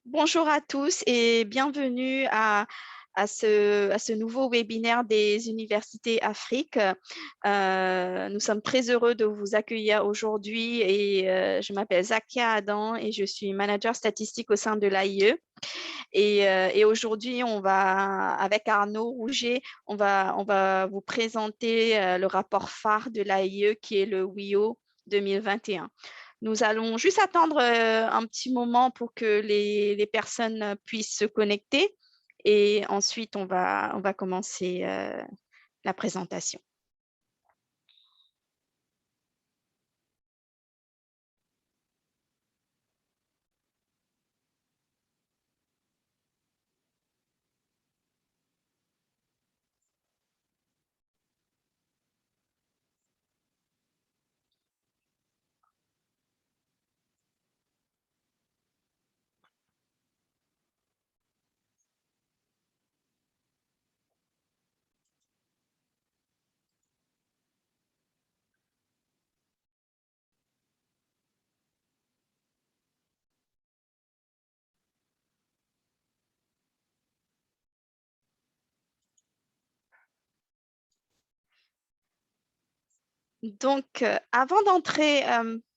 Bonjour à tous et bienvenue à ce nouveau webinaire des universités Afrique. Nous sommes très heureux de vous accueillir aujourd'hui et je m'appelle Zakia Adam et je suis manager statistique au sein de l'AIE. Et aujourd'hui, avec Arnaud Rouget, on va vous présenter le rapport phare de l'AIE qui est le WIO 2021. Nous allons juste attendre un petit moment pour que les personnes puissent se connecter et ensuite on va commencer la présentation. Donc, avant d'entrer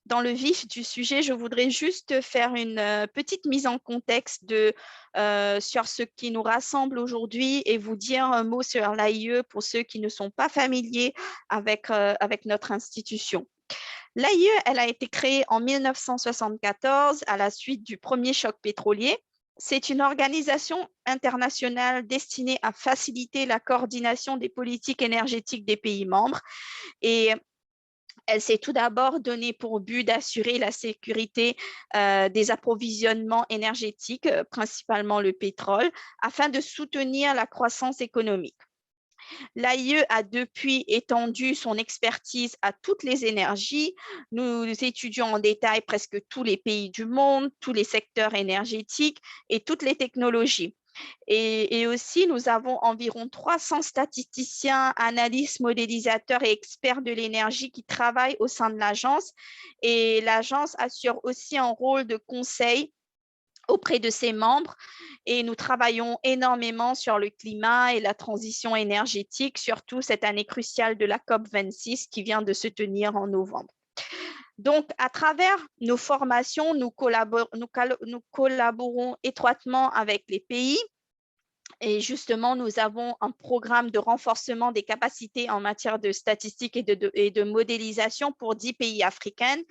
dans le vif du sujet, je voudrais juste faire une petite mise en contexte sur ce qui nous rassemble aujourd'hui et vous dire un mot sur l'AIE pour ceux qui ne sont pas familiers avec notre institution. L'AIE, elle a été créée en 1974 à la suite du premier choc pétrolier. C'est une organisation internationale destinée à faciliter la coordination des politiques énergétiques des pays membres et elle s'est tout d'abord donnée pour but d'assurer la sécurité des approvisionnements énergétiques, principalement le pétrole, afin de soutenir la croissance économique. L'AIE a depuis étendu son expertise à toutes les énergies. Nous étudions en détail presque tous les pays du monde, tous les secteurs énergétiques et toutes les technologies. Et aussi, nous avons environ 300 statisticiens, analystes, modélisateurs et experts de l'énergie qui travaillent au sein de l'agence. Et l'agence assure aussi un rôle de conseil auprès de ses membres et nous travaillons énormément sur le climat et la transition énergétique, surtout cette année cruciale de la COP26 qui vient de se tenir en novembre. Donc, à travers nos formations, nous collaborons étroitement avec les pays. Et justement, nous avons un programme de renforcement des capacités en matière de statistiques et de modélisation pour 10 pays africains.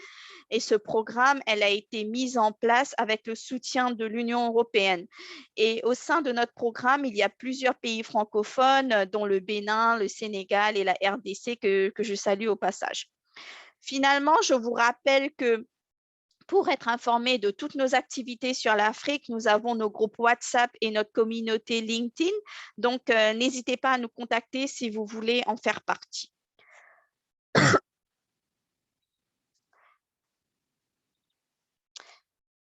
Et ce programme, elle a été mis en place avec le soutien de l'Union européenne. Et au sein de notre programme, il y a plusieurs pays francophones, dont le Bénin, le Sénégal et la RDC, que je salue au passage. Finalement, je vous rappelle que pour être informé de toutes nos activités sur l'Afrique, nous avons nos groupes WhatsApp et notre communauté LinkedIn. Donc, n'hésitez pas à nous contacter si vous voulez en faire partie.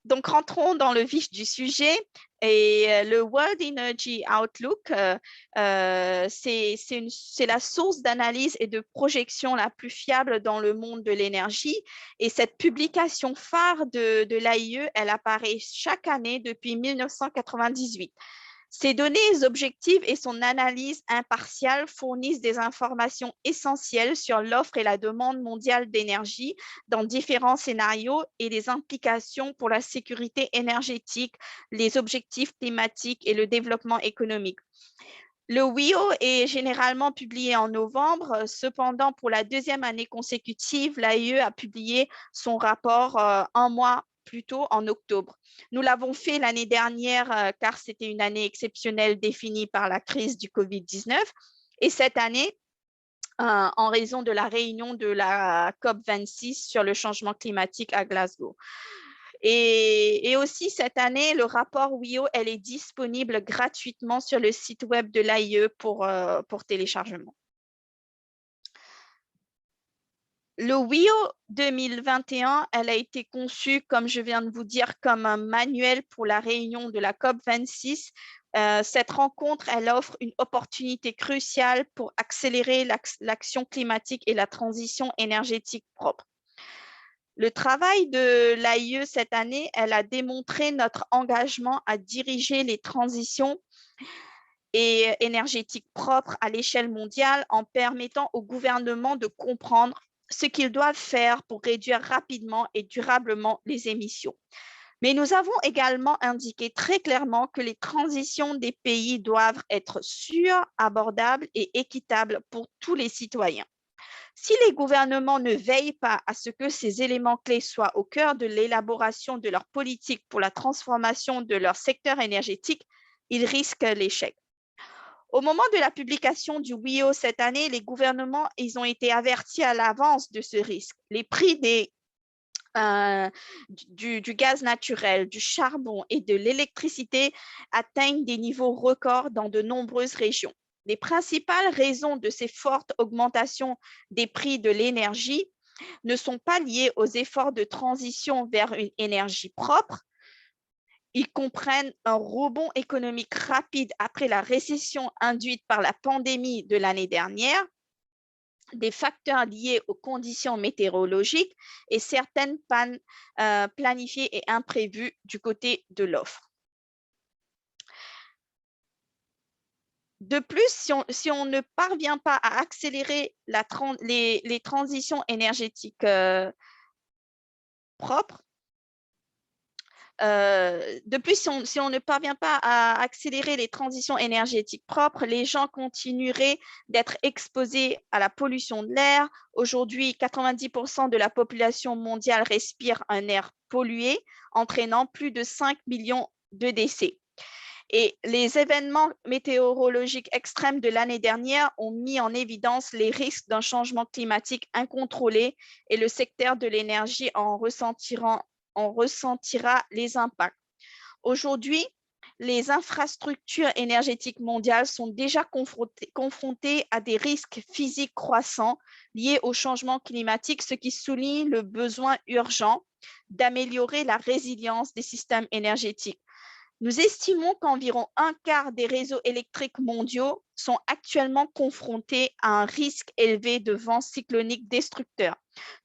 Donc, rentrons dans le vif du sujet. Et le World Energy Outlook, c'est la source d'analyse et de projection la plus fiable dans le monde de l'énergie. Et cette publication phare de l'AIE, elle apparaît chaque année depuis 1998. Ces données objectives et son analyse impartiale fournissent des informations essentielles sur l'offre et la demande mondiale d'énergie dans différents scénarios et les implications pour la sécurité énergétique, les objectifs climatiques et le développement économique. Le WIO est généralement publié en novembre. Cependant, pour la deuxième année consécutive, l'AIE a publié son rapport un mois plus tôt, en octobre. Nous l'avons fait l'année dernière car c'était une année exceptionnelle définie par la crise du Covid-19. Et cette année, en raison de la réunion de la COP26 sur le changement climatique à Glasgow. Et aussi, cette année, le rapport WIO, elle est disponible gratuitement sur le site web de l'AIE pour téléchargement. Le WIO 2021, elle a été conçue, comme je viens de vous dire, comme un manuel pour la réunion de la COP26. Cette rencontre, elle offre une opportunité cruciale pour accélérer l'action climatique et la transition énergétique propre. Le travail de l'AIE cette année, elle a démontré notre engagement à diriger les transitions et énergétiques propres à l'échelle mondiale en permettant au gouvernement de comprendre ce qu'ils doivent faire pour réduire rapidement et durablement les émissions. Mais nous avons également indiqué très clairement que les transitions des pays doivent être sûres, abordables et équitables pour tous les citoyens. Si les gouvernements ne veillent pas à ce que ces éléments clés soient au cœur de l'élaboration de leur politique pour la transformation de leur secteur énergétique, ils risquent l'échec. Au moment de la publication du WIO cette année, les gouvernements ont été avertis à l'avance de ce risque. Les prix du gaz naturel, du charbon et de l'électricité atteignent des niveaux records dans de nombreuses régions. Les principales raisons de ces fortes augmentations des prix de l'énergie ne sont pas liées aux efforts de transition vers une énergie propre. Ils comprennent un rebond économique rapide après la récession induite par la pandémie de l'année dernière, des facteurs liés aux conditions météorologiques et certaines pannes planifiées et imprévues du côté de l'offre. De plus, si on ne parvient pas à accélérer les transitions énergétiques propres, de plus, si on ne parvient pas à accélérer les transitions énergétiques propres, les gens continueraient d'être exposés à la pollution de l'air. Aujourd'hui, 90% de la population mondiale respire un air pollué, entraînant plus de 5 millions de décès. Et les événements météorologiques extrêmes de l'année dernière ont mis en évidence les risques d'un changement climatique incontrôlé et le secteur de l'énergie en ressentira les impacts. Aujourd'hui, les infrastructures énergétiques mondiales sont déjà confrontées à des risques physiques croissants liés au changement climatique, ce qui souligne le besoin urgent d'améliorer la résilience des systèmes énergétiques. Nous estimons qu'environ un quart des réseaux électriques mondiaux sont actuellement confrontés à un risque élevé de vents cycloniques destructeurs,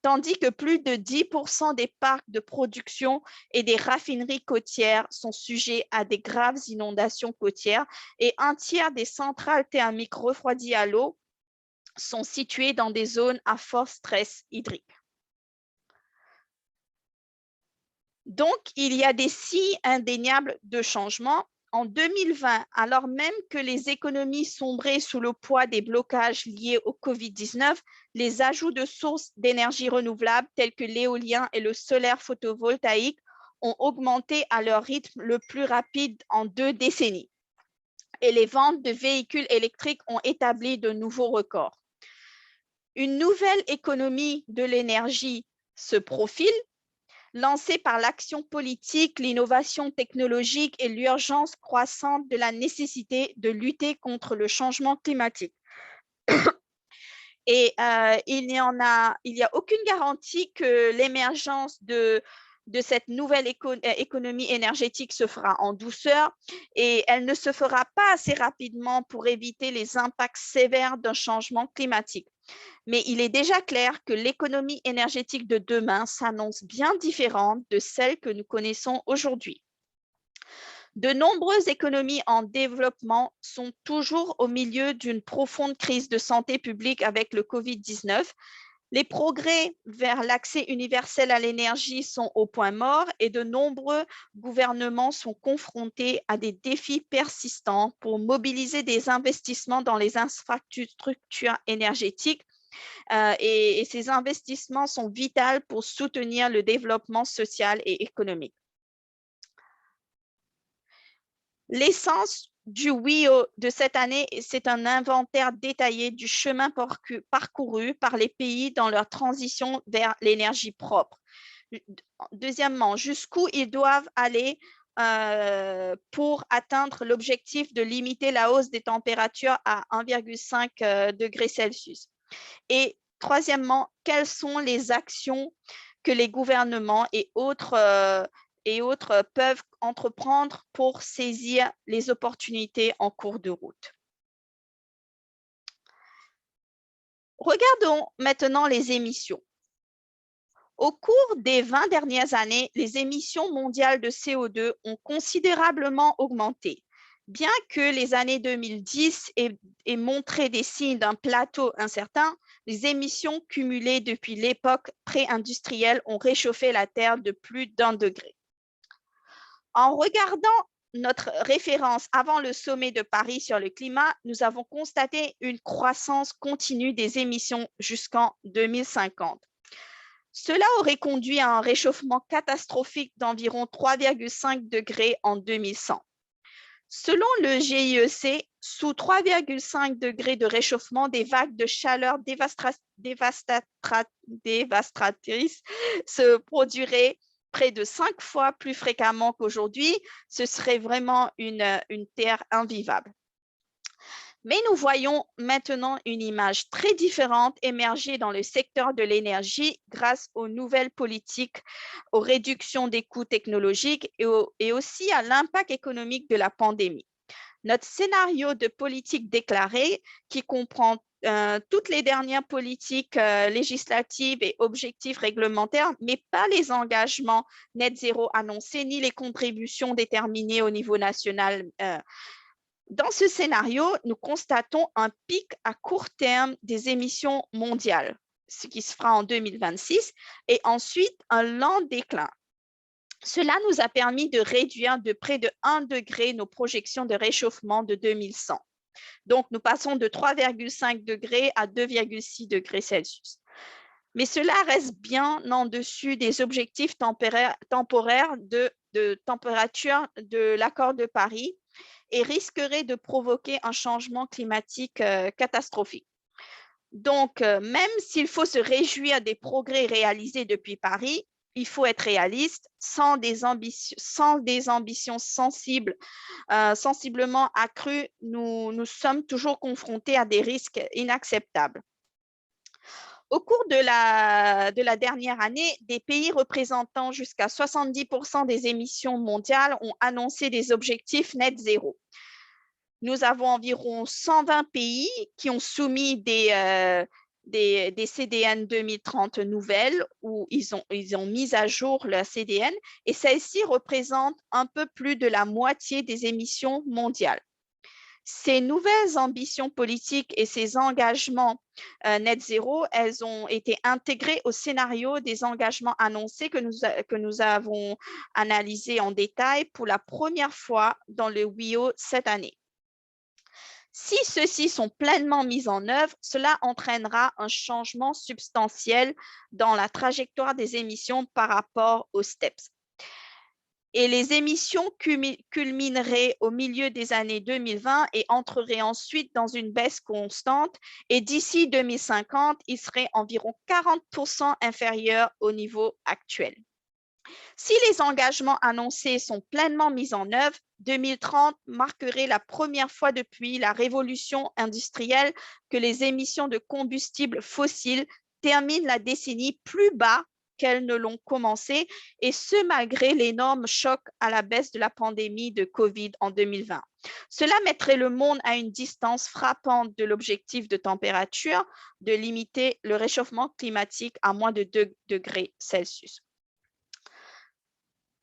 tandis que plus de 10% des parcs de production et des raffineries côtières sont sujets à des graves inondations côtières et un tiers des centrales thermiques refroidies à l'eau sont situées dans des zones à fort stress hydrique. Donc, il y a des signes indéniables de changement. En 2020, alors même que les économies sombraient sous le poids des blocages liés au Covid-19, les ajouts de sources d'énergie renouvelables telles que l'éolien et le solaire photovoltaïque ont augmenté à leur rythme le plus rapide en 2 décennies. Et les ventes de véhicules électriques ont établi de nouveaux records. Une nouvelle économie de l'énergie se profile, lancée par l'action politique, l'innovation technologique et l'urgence croissante de la nécessité de lutter contre le changement climatique. Et il n'y a aucune garantie que l'émergence de cette nouvelle économie énergétique se fera en douceur et elle ne se fera pas assez rapidement pour éviter les impacts sévères d'un changement climatique. Mais il est déjà clair que l'économie énergétique de demain s'annonce bien différente de celle que nous connaissons aujourd'hui. De nombreuses économies en développement sont toujours au milieu d'une profonde crise de santé publique avec le Covid-19. Les progrès vers l'accès universel à l'énergie sont au point mort et de nombreux gouvernements sont confrontés à des défis persistants pour mobiliser des investissements dans les infrastructures énergétiques. Et ces investissements sont vitaux pour soutenir le développement social et économique. L'essence du WIO de cette année, c'est un inventaire détaillé du chemin parcouru par les pays dans leur transition vers l'énergie propre. Deuxièmement, jusqu'où ils doivent aller pour atteindre l'objectif de limiter la hausse des températures à 1,5 degré Celsius. Et troisièmement, quelles sont les actions que les gouvernements et autres peuvent entreprendre pour saisir les opportunités en cours de route. Regardons maintenant les émissions. Au cours des 20 dernières années, les émissions mondiales de CO2 ont considérablement augmenté. Bien que les années 2010 aient montré des signes d'un plateau incertain, les émissions cumulées depuis l'époque pré-industrielle ont réchauffé la Terre de plus d'1 degré. En regardant notre référence avant le sommet de Paris sur le climat, nous avons constaté une croissance continue des émissions jusqu'en 2050. Cela aurait conduit à un réchauffement catastrophique d'environ 3,5 degrés en 2100. Selon le GIEC, sous 3,5 degrés de réchauffement, des vagues de chaleur dévastatrices se produiraient près de 5 fois plus fréquemment qu'aujourd'hui. Ce serait vraiment une terre invivable. Mais nous voyons maintenant une image très différente émerger dans le secteur de l'énergie grâce aux nouvelles politiques, aux réductions des coûts technologiques et aussi à l'impact économique de la pandémie. Notre scénario de politique déclarée, qui comprend toutes les dernières politiques législatives et objectifs réglementaires, mais pas les engagements net zéro annoncés ni les contributions déterminées au niveau national. Dans ce scénario, nous constatons un pic à court terme des émissions mondiales, ce qui se fera en 2026, et ensuite un lent déclin. Cela nous a permis de réduire de près de 1 degré nos projections de réchauffement de 2100. Donc, nous passons de 3,5 degrés à 2,6 degrés Celsius. Mais cela reste bien en dessus des objectifs temporaires de température de l'accord de Paris et risquerait de provoquer un changement climatique catastrophique. Donc, même s'il faut se réjouir des progrès réalisés depuis Paris, il faut être réaliste. Sans des ambitions sensiblement accrues, nous sommes toujours confrontés à des risques inacceptables. Au cours de la dernière année, des pays représentant jusqu'à 70% des émissions mondiales ont annoncé des objectifs net zéro. Nous avons environ 120 pays qui ont soumis des CDN 2030 nouvelles où ils ont mis à jour leur CDN et celles-ci représentent un peu plus de la moitié des émissions mondiales. Ces nouvelles ambitions politiques et ces engagements net zéro, elles ont été intégrées au scénario des engagements annoncés que nous avons analysés en détail pour la première fois dans le WIO cette année. Si ceux-ci sont pleinement mis en œuvre, cela entraînera un changement substantiel dans la trajectoire des émissions par rapport aux STEPS. Et les émissions culmineraient au milieu des années 2020 et entreraient ensuite dans une baisse constante. Et d'ici 2050, ils seraient environ 40% inférieurs au niveau actuel. Si les engagements annoncés sont pleinement mis en œuvre, 2030 marquerait la première fois depuis la révolution industrielle que les émissions de combustibles fossiles terminent la décennie plus bas qu'elles ne l'ont commencé, et ce malgré l'énorme choc à la baisse de la pandémie de Covid en 2020. Cela mettrait le monde à une distance frappante de l'objectif de température de limiter le réchauffement climatique à moins de 2 degrés Celsius.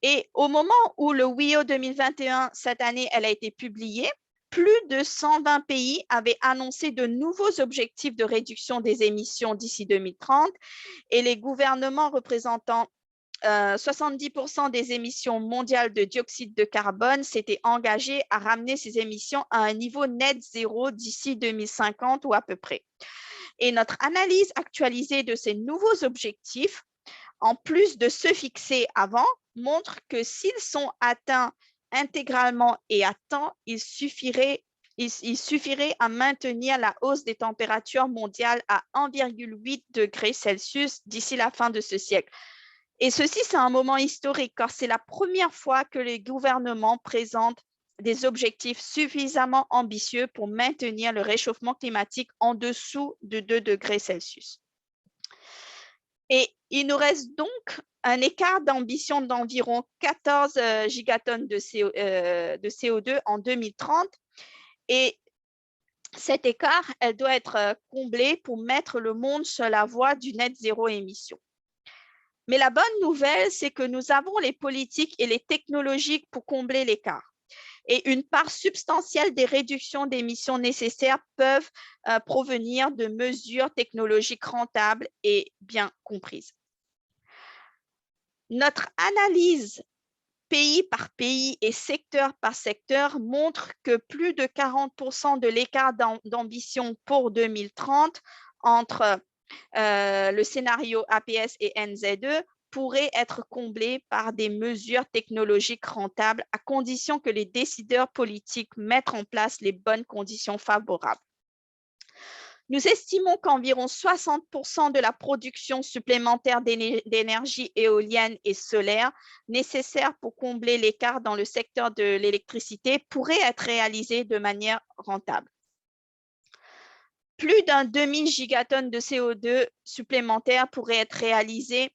Et au moment où le WIO 2021, cette année, elle a été publiée, plus de 120 pays avaient annoncé de nouveaux objectifs de réduction des émissions d'ici 2030 et les gouvernements représentant 70% des émissions mondiales de dioxyde de carbone s'étaient engagés à ramener ces émissions à un niveau net zéro d'ici 2050 ou à peu près. Et notre analyse actualisée de ces nouveaux objectifs, en plus de ceux fixés avant, montre que s'ils sont atteints intégralement et à temps, il suffirait à maintenir la hausse des températures mondiales à 1,8 degrés Celsius d'ici la fin de ce siècle. Et ceci, c'est un moment historique car c'est la première fois que les gouvernements présentent des objectifs suffisamment ambitieux pour maintenir le réchauffement climatique en dessous de 2 degrés Celsius. Et il nous reste donc un écart d'ambition d'environ 14 gigatonnes de CO2 en 2030. Et cet écart, elle doit être comblé pour mettre le monde sur la voie du net zéro émission. Mais la bonne nouvelle, c'est que nous avons les politiques et les technologies pour combler l'écart. Et une part substantielle des réductions d'émissions nécessaires peuvent provenir de mesures technologiques rentables et bien comprises. Notre analyse pays par pays et secteur par secteur montre que plus de 40% de l'écart d'ambition pour 2030 entre le scénario APS et NZ2 pourrait être comblé par des mesures technologiques rentables à condition que les décideurs politiques mettent en place les bonnes conditions favorables. Nous estimons qu'environ 60% de la production supplémentaire d'énergie éolienne et solaire nécessaire pour combler l'écart dans le secteur de l'électricité pourrait être réalisée de manière rentable. Plus d'un demi-gigatonne de CO2 supplémentaire pourrait être réalisé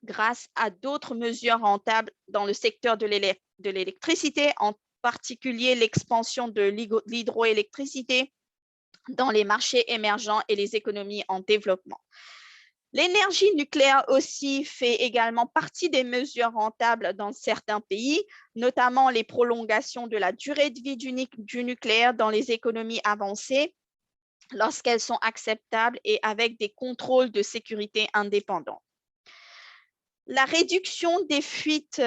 grâce à d'autres mesures rentables dans le secteur de l'électricité, en particulier l'expansion de l'hydroélectricité dans les marchés émergents et les économies en développement. L'énergie nucléaire aussi fait également partie des mesures rentables dans certains pays, notamment les prolongations de la durée de vie du nucléaire dans les économies avancées lorsqu'elles sont acceptables et avec des contrôles de sécurité indépendants. La réduction des fuites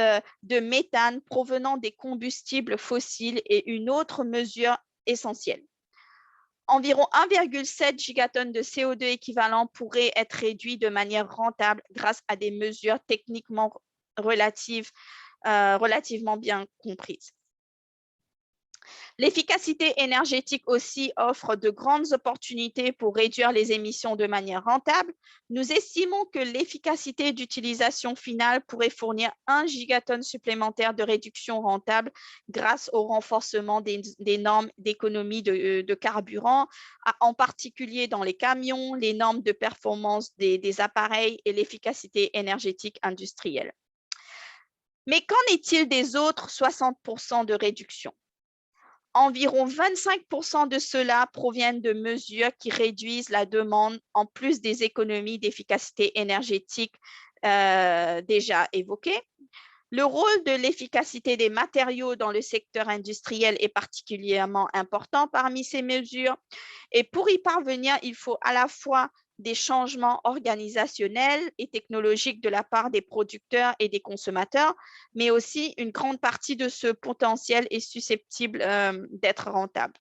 de méthane provenant des combustibles fossiles est une autre mesure essentielle. Environ 1,7 gigatonnes de CO2 équivalent pourraient être réduits de manière rentable grâce à des mesures techniquement relativement bien comprises. L'efficacité énergétique aussi offre de grandes opportunités pour réduire les émissions de manière rentable. Nous estimons que l'efficacité d'utilisation finale pourrait fournir 1 gigatonne supplémentaire de réduction rentable grâce au renforcement des normes d'économie de carburant, en particulier dans les camions, les normes de performance des appareils et l'efficacité énergétique industrielle. Mais qu'en est-il des autres 60% de réduction? Environ 25% de cela proviennent de mesures qui réduisent la demande en plus des économies d'efficacité énergétique déjà évoquées. Le rôle de l'efficacité des matériaux dans le secteur industriel est particulièrement important parmi ces mesures. Et pour y parvenir, il faut à la fois des changements organisationnels et technologiques de la part des producteurs et des consommateurs, mais aussi une grande partie de ce potentiel est susceptible d'être rentable.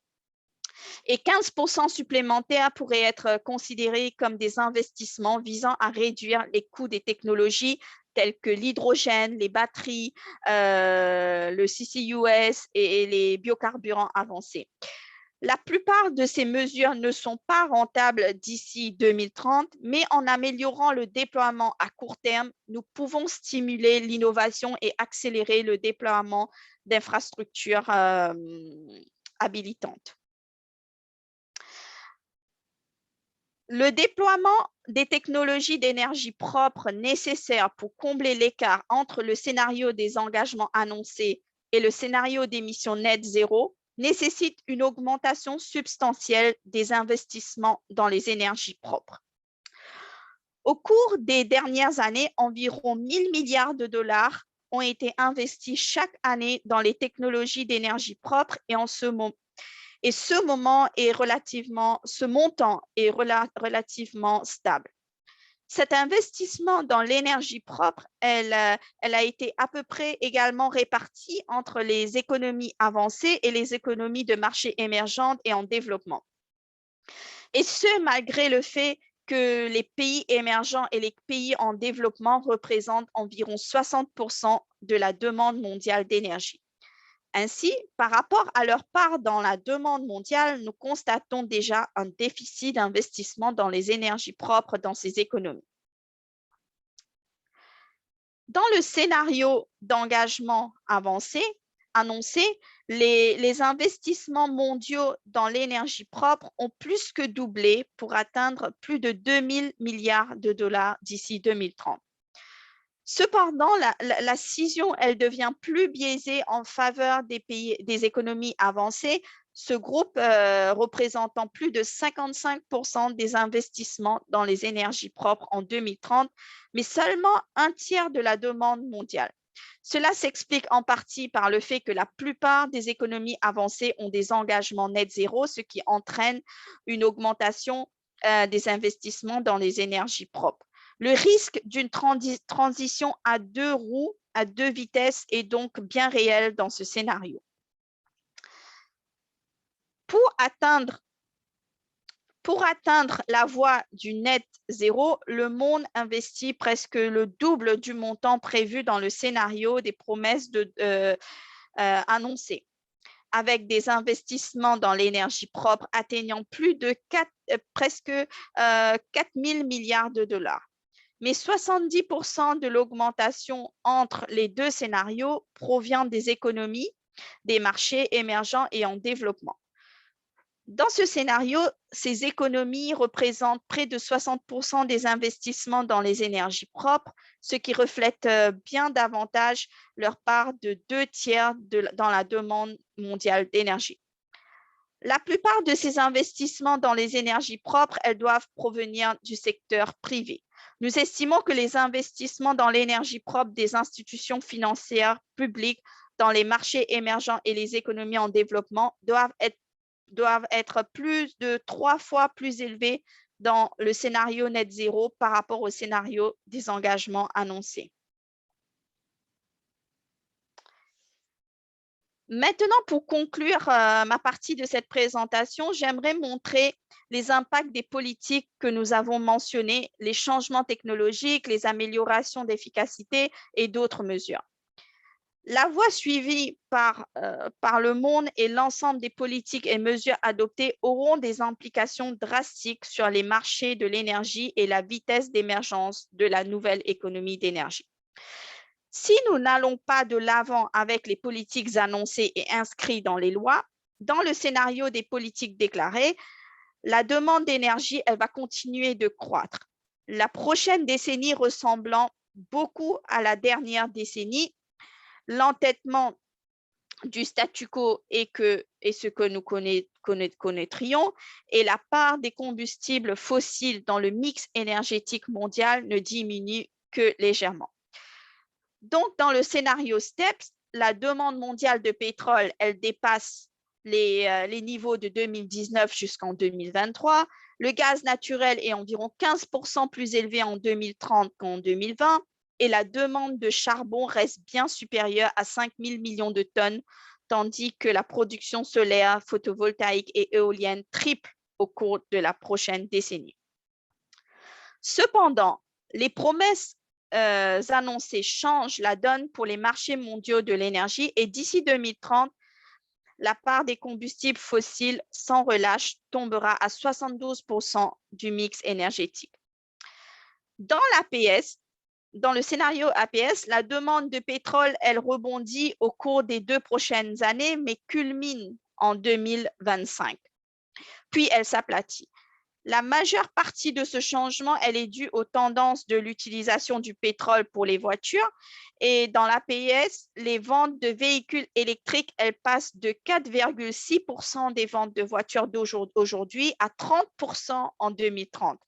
Et 15% supplémentaires pourraient être considérés comme des investissements visant à réduire les coûts des technologies telles que l'hydrogène, les batteries, le CCUS et les biocarburants avancés. La plupart de ces mesures ne sont pas rentables d'ici 2030, mais en améliorant le déploiement à court terme, nous pouvons stimuler l'innovation et accélérer le déploiement d'infrastructures habilitantes. Le déploiement des technologies d'énergie propre nécessaires pour combler l'écart entre le scénario des engagements annoncés et le scénario d'émissions net zéro nécessite une augmentation substantielle des investissements dans les énergies propres. Au cours des dernières années, environ 1 000 milliards de dollars ont été investis chaque année dans les technologies d'énergie propre et ce montant est relativement stable. Cet investissement dans l'énergie propre, elle a été à peu près également réparti entre les économies avancées et les économies de marché émergentes et en développement. Et ce, malgré le fait que les pays émergents et les pays en développement représentent environ 60% de la demande mondiale d'énergie. Ainsi, par rapport à leur part dans la demande mondiale, nous constatons déjà un déficit d'investissement dans les énergies propres dans ces économies. Dans le scénario d'engagement annoncé, les investissements mondiaux dans l'énergie propre ont plus que doublé pour atteindre plus de 2 000 milliards de dollars d'ici 2030. Cependant, la scission, elle devient plus biaisée en faveur des économies avancées, ce groupe représentant plus de 55% des investissements dans les énergies propres en 2030, mais seulement un tiers de la demande mondiale. Cela s'explique en partie par le fait que la plupart des économies avancées ont des engagements net zéro, ce qui entraîne une augmentation des investissements dans les énergies propres. Le risque d'une transition à deux roues, à deux vitesses, est donc bien réel dans ce scénario. Pour atteindre la voie du net zéro, le monde investit presque le double du montant prévu dans le scénario des promesses annoncées, avec des investissements dans l'énergie propre atteignant plus de presque 4 000 milliards de dollars. Mais 70% de l'augmentation entre les deux scénarios provient des économies des marchés émergents et en développement. Dans ce scénario, ces économies représentent près de 60% des investissements dans les énergies propres, ce qui reflète bien davantage leur part de 2/3 dans la demande mondiale d'énergie. La plupart de ces investissements dans les énergies propres, elles doivent provenir du secteur privé. Nous estimons que les investissements dans l'énergie propre des institutions financières publiques dans les marchés émergents et les économies en développement doivent être plus de 3 fois plus élevés dans le scénario net zéro par rapport au scénario des engagements annoncés. Maintenant, pour conclure ma partie de cette présentation, j'aimerais montrer les impacts des politiques que nous avons mentionnées, les changements technologiques, les améliorations d'efficacité et d'autres mesures. La voie suivie par le monde et l'ensemble des politiques et mesures adoptées auront des implications drastiques sur les marchés de l'énergie et la vitesse d'émergence de la nouvelle économie d'énergie. Si nous n'allons pas de l'avant avec les politiques annoncées et inscrites dans les lois, dans le scénario des politiques déclarées, la demande d'énergie, elle va continuer de croître. La prochaine décennie ressemblant beaucoup à la dernière décennie, l'entêtement du statu quo est ce que nous connaîtrions, et la part des combustibles fossiles dans le mix énergétique mondial ne diminue que légèrement. Donc, dans le scénario STEPS, la demande mondiale de pétrole, elle dépasse les niveaux de 2019 jusqu'en 2023. Le gaz naturel est environ 15% plus élevé en 2030 qu'en 2020 et la demande de charbon reste bien supérieure à 5 000 millions de tonnes, tandis que la production solaire, photovoltaïque et éolienne triple au cours de la prochaine décennie. Cependant, les promesses annoncées changent la donne pour les marchés mondiaux de l'énergie et d'ici 2030, la part des combustibles fossiles sans relâche tombera à 72% du mix énergétique. Dans l'APS, dans le scénario APS, la demande de pétrole, elle rebondit au cours des 2 prochaines années, mais culmine en 2025. Puis elle s'aplatit. La majeure partie de ce changement, elle est due aux tendances de l'utilisation du pétrole pour les voitures. Et dans l'APS, les ventes de véhicules électriques, elles passent de 4,6% des ventes de voitures d'aujourd'hui à 30% en 2030.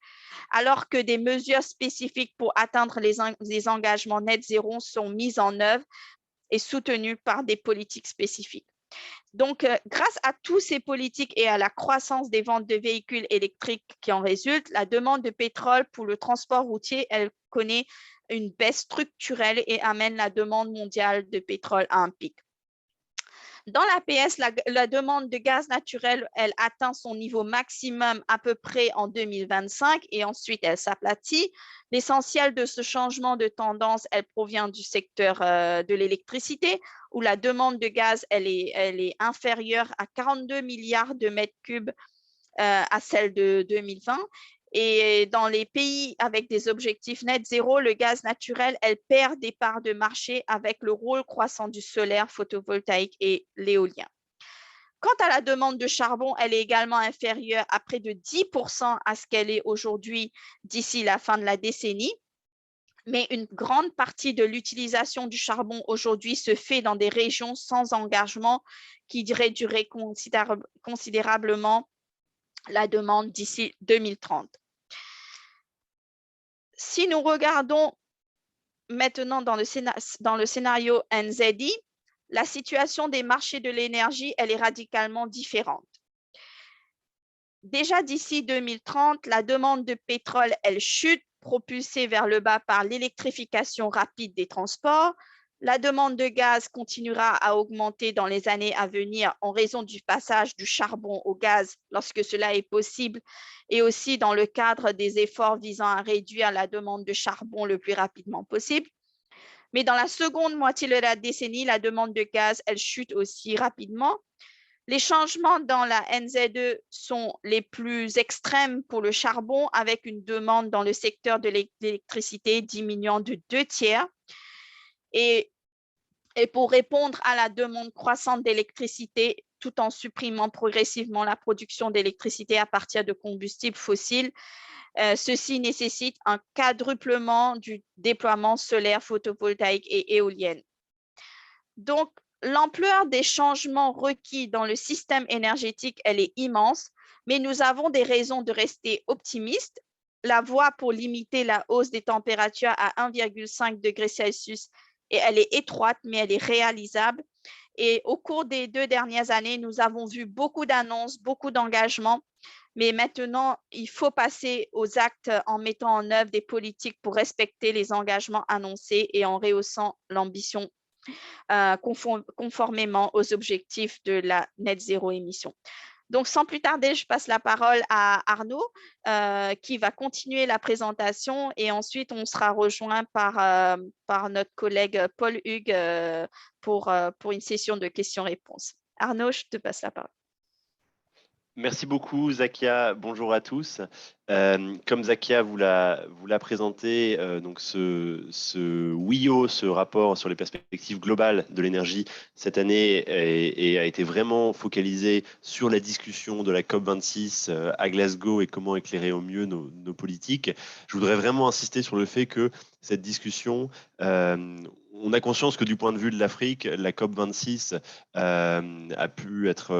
Alors que des mesures spécifiques pour atteindre les engagements net zéro sont mises en œuvre et soutenues par des politiques spécifiques. Donc, grâce à tous ces politiques et à la croissance des ventes de véhicules électriques qui en résultent, la demande de pétrole pour le transport routier, elle connaît une baisse structurelle et amène la demande mondiale de pétrole à un pic. Dans l'APS, la demande de gaz naturel, elle atteint son niveau maximum à peu près en 2025 et ensuite elle s'aplatit. L'essentiel de ce changement de tendance, elle provient du secteur de l'électricité où la demande de gaz, elle est inférieure à 42 milliards de mètres cubes à celle de 2020. Et dans les pays avec des objectifs net zéro, le gaz naturel, elle perd des parts de marché avec le rôle croissant du solaire, photovoltaïque et l'éolien. Quant à la demande de charbon, elle est également inférieure à près de 10% à ce qu'elle est aujourd'hui d'ici la fin de la décennie. Mais une grande partie de l'utilisation du charbon aujourd'hui se fait dans des régions sans engagement qui réduiraient considérablement la demande d'ici 2030. si nous regardons maintenant dans le scénario NZI, la situation des marchés de l'énergie, elle est radicalement différente. Déjà d'ici 2030, la demande de pétrole, elle chute, propulsée vers le bas par l'électrification rapide des transports. La demande de gaz continuera à augmenter dans les années à venir en raison du passage du charbon au gaz lorsque cela est possible et aussi dans le cadre des efforts visant à réduire la demande de charbon le plus rapidement possible. Mais dans la seconde moitié de la décennie, la demande de gaz, elle chute aussi rapidement. Les changements dans la NZ2 sont les plus extrêmes pour le charbon, avec une demande dans le secteur de l'électricité diminuant de 2 tiers. Et pour répondre à la demande croissante d'électricité, tout en supprimant progressivement la production d'électricité à partir de combustibles fossiles, ceci nécessite un quadruplement du déploiement solaire, photovoltaïque et éolien. Donc, l'ampleur des changements requis dans le système énergétique, elle est immense, mais nous avons des raisons de rester optimistes. La voie pour limiter la hausse des températures à 1,5 degré Celsius, et elle est étroite, mais elle est réalisable. Et au cours des 2 dernières années, nous avons vu beaucoup d'annonces, beaucoup d'engagements, mais maintenant, il faut passer aux actes en mettant en œuvre des politiques pour respecter les engagements annoncés et en rehaussant l'ambition conformément aux objectifs de la net zéro émission. Donc, sans plus tarder, je passe la parole à Arnaud qui va continuer la présentation et ensuite on sera rejoint par notre collègue Paul Hugues pour une session de questions-réponses. Arnaud, je te passe la parole. Merci beaucoup, Zakia. Bonjour à tous. Comme Zakia vous l'a présenté, donc ce WIO, ce rapport sur les perspectives globales de l'énergie cette année a été vraiment focalisé sur la discussion de la COP26 à Glasgow et comment éclairer au mieux nos politiques. Je voudrais vraiment insister sur le fait que cette discussion, on a conscience que du point de vue de l'Afrique, la COP26 a pu être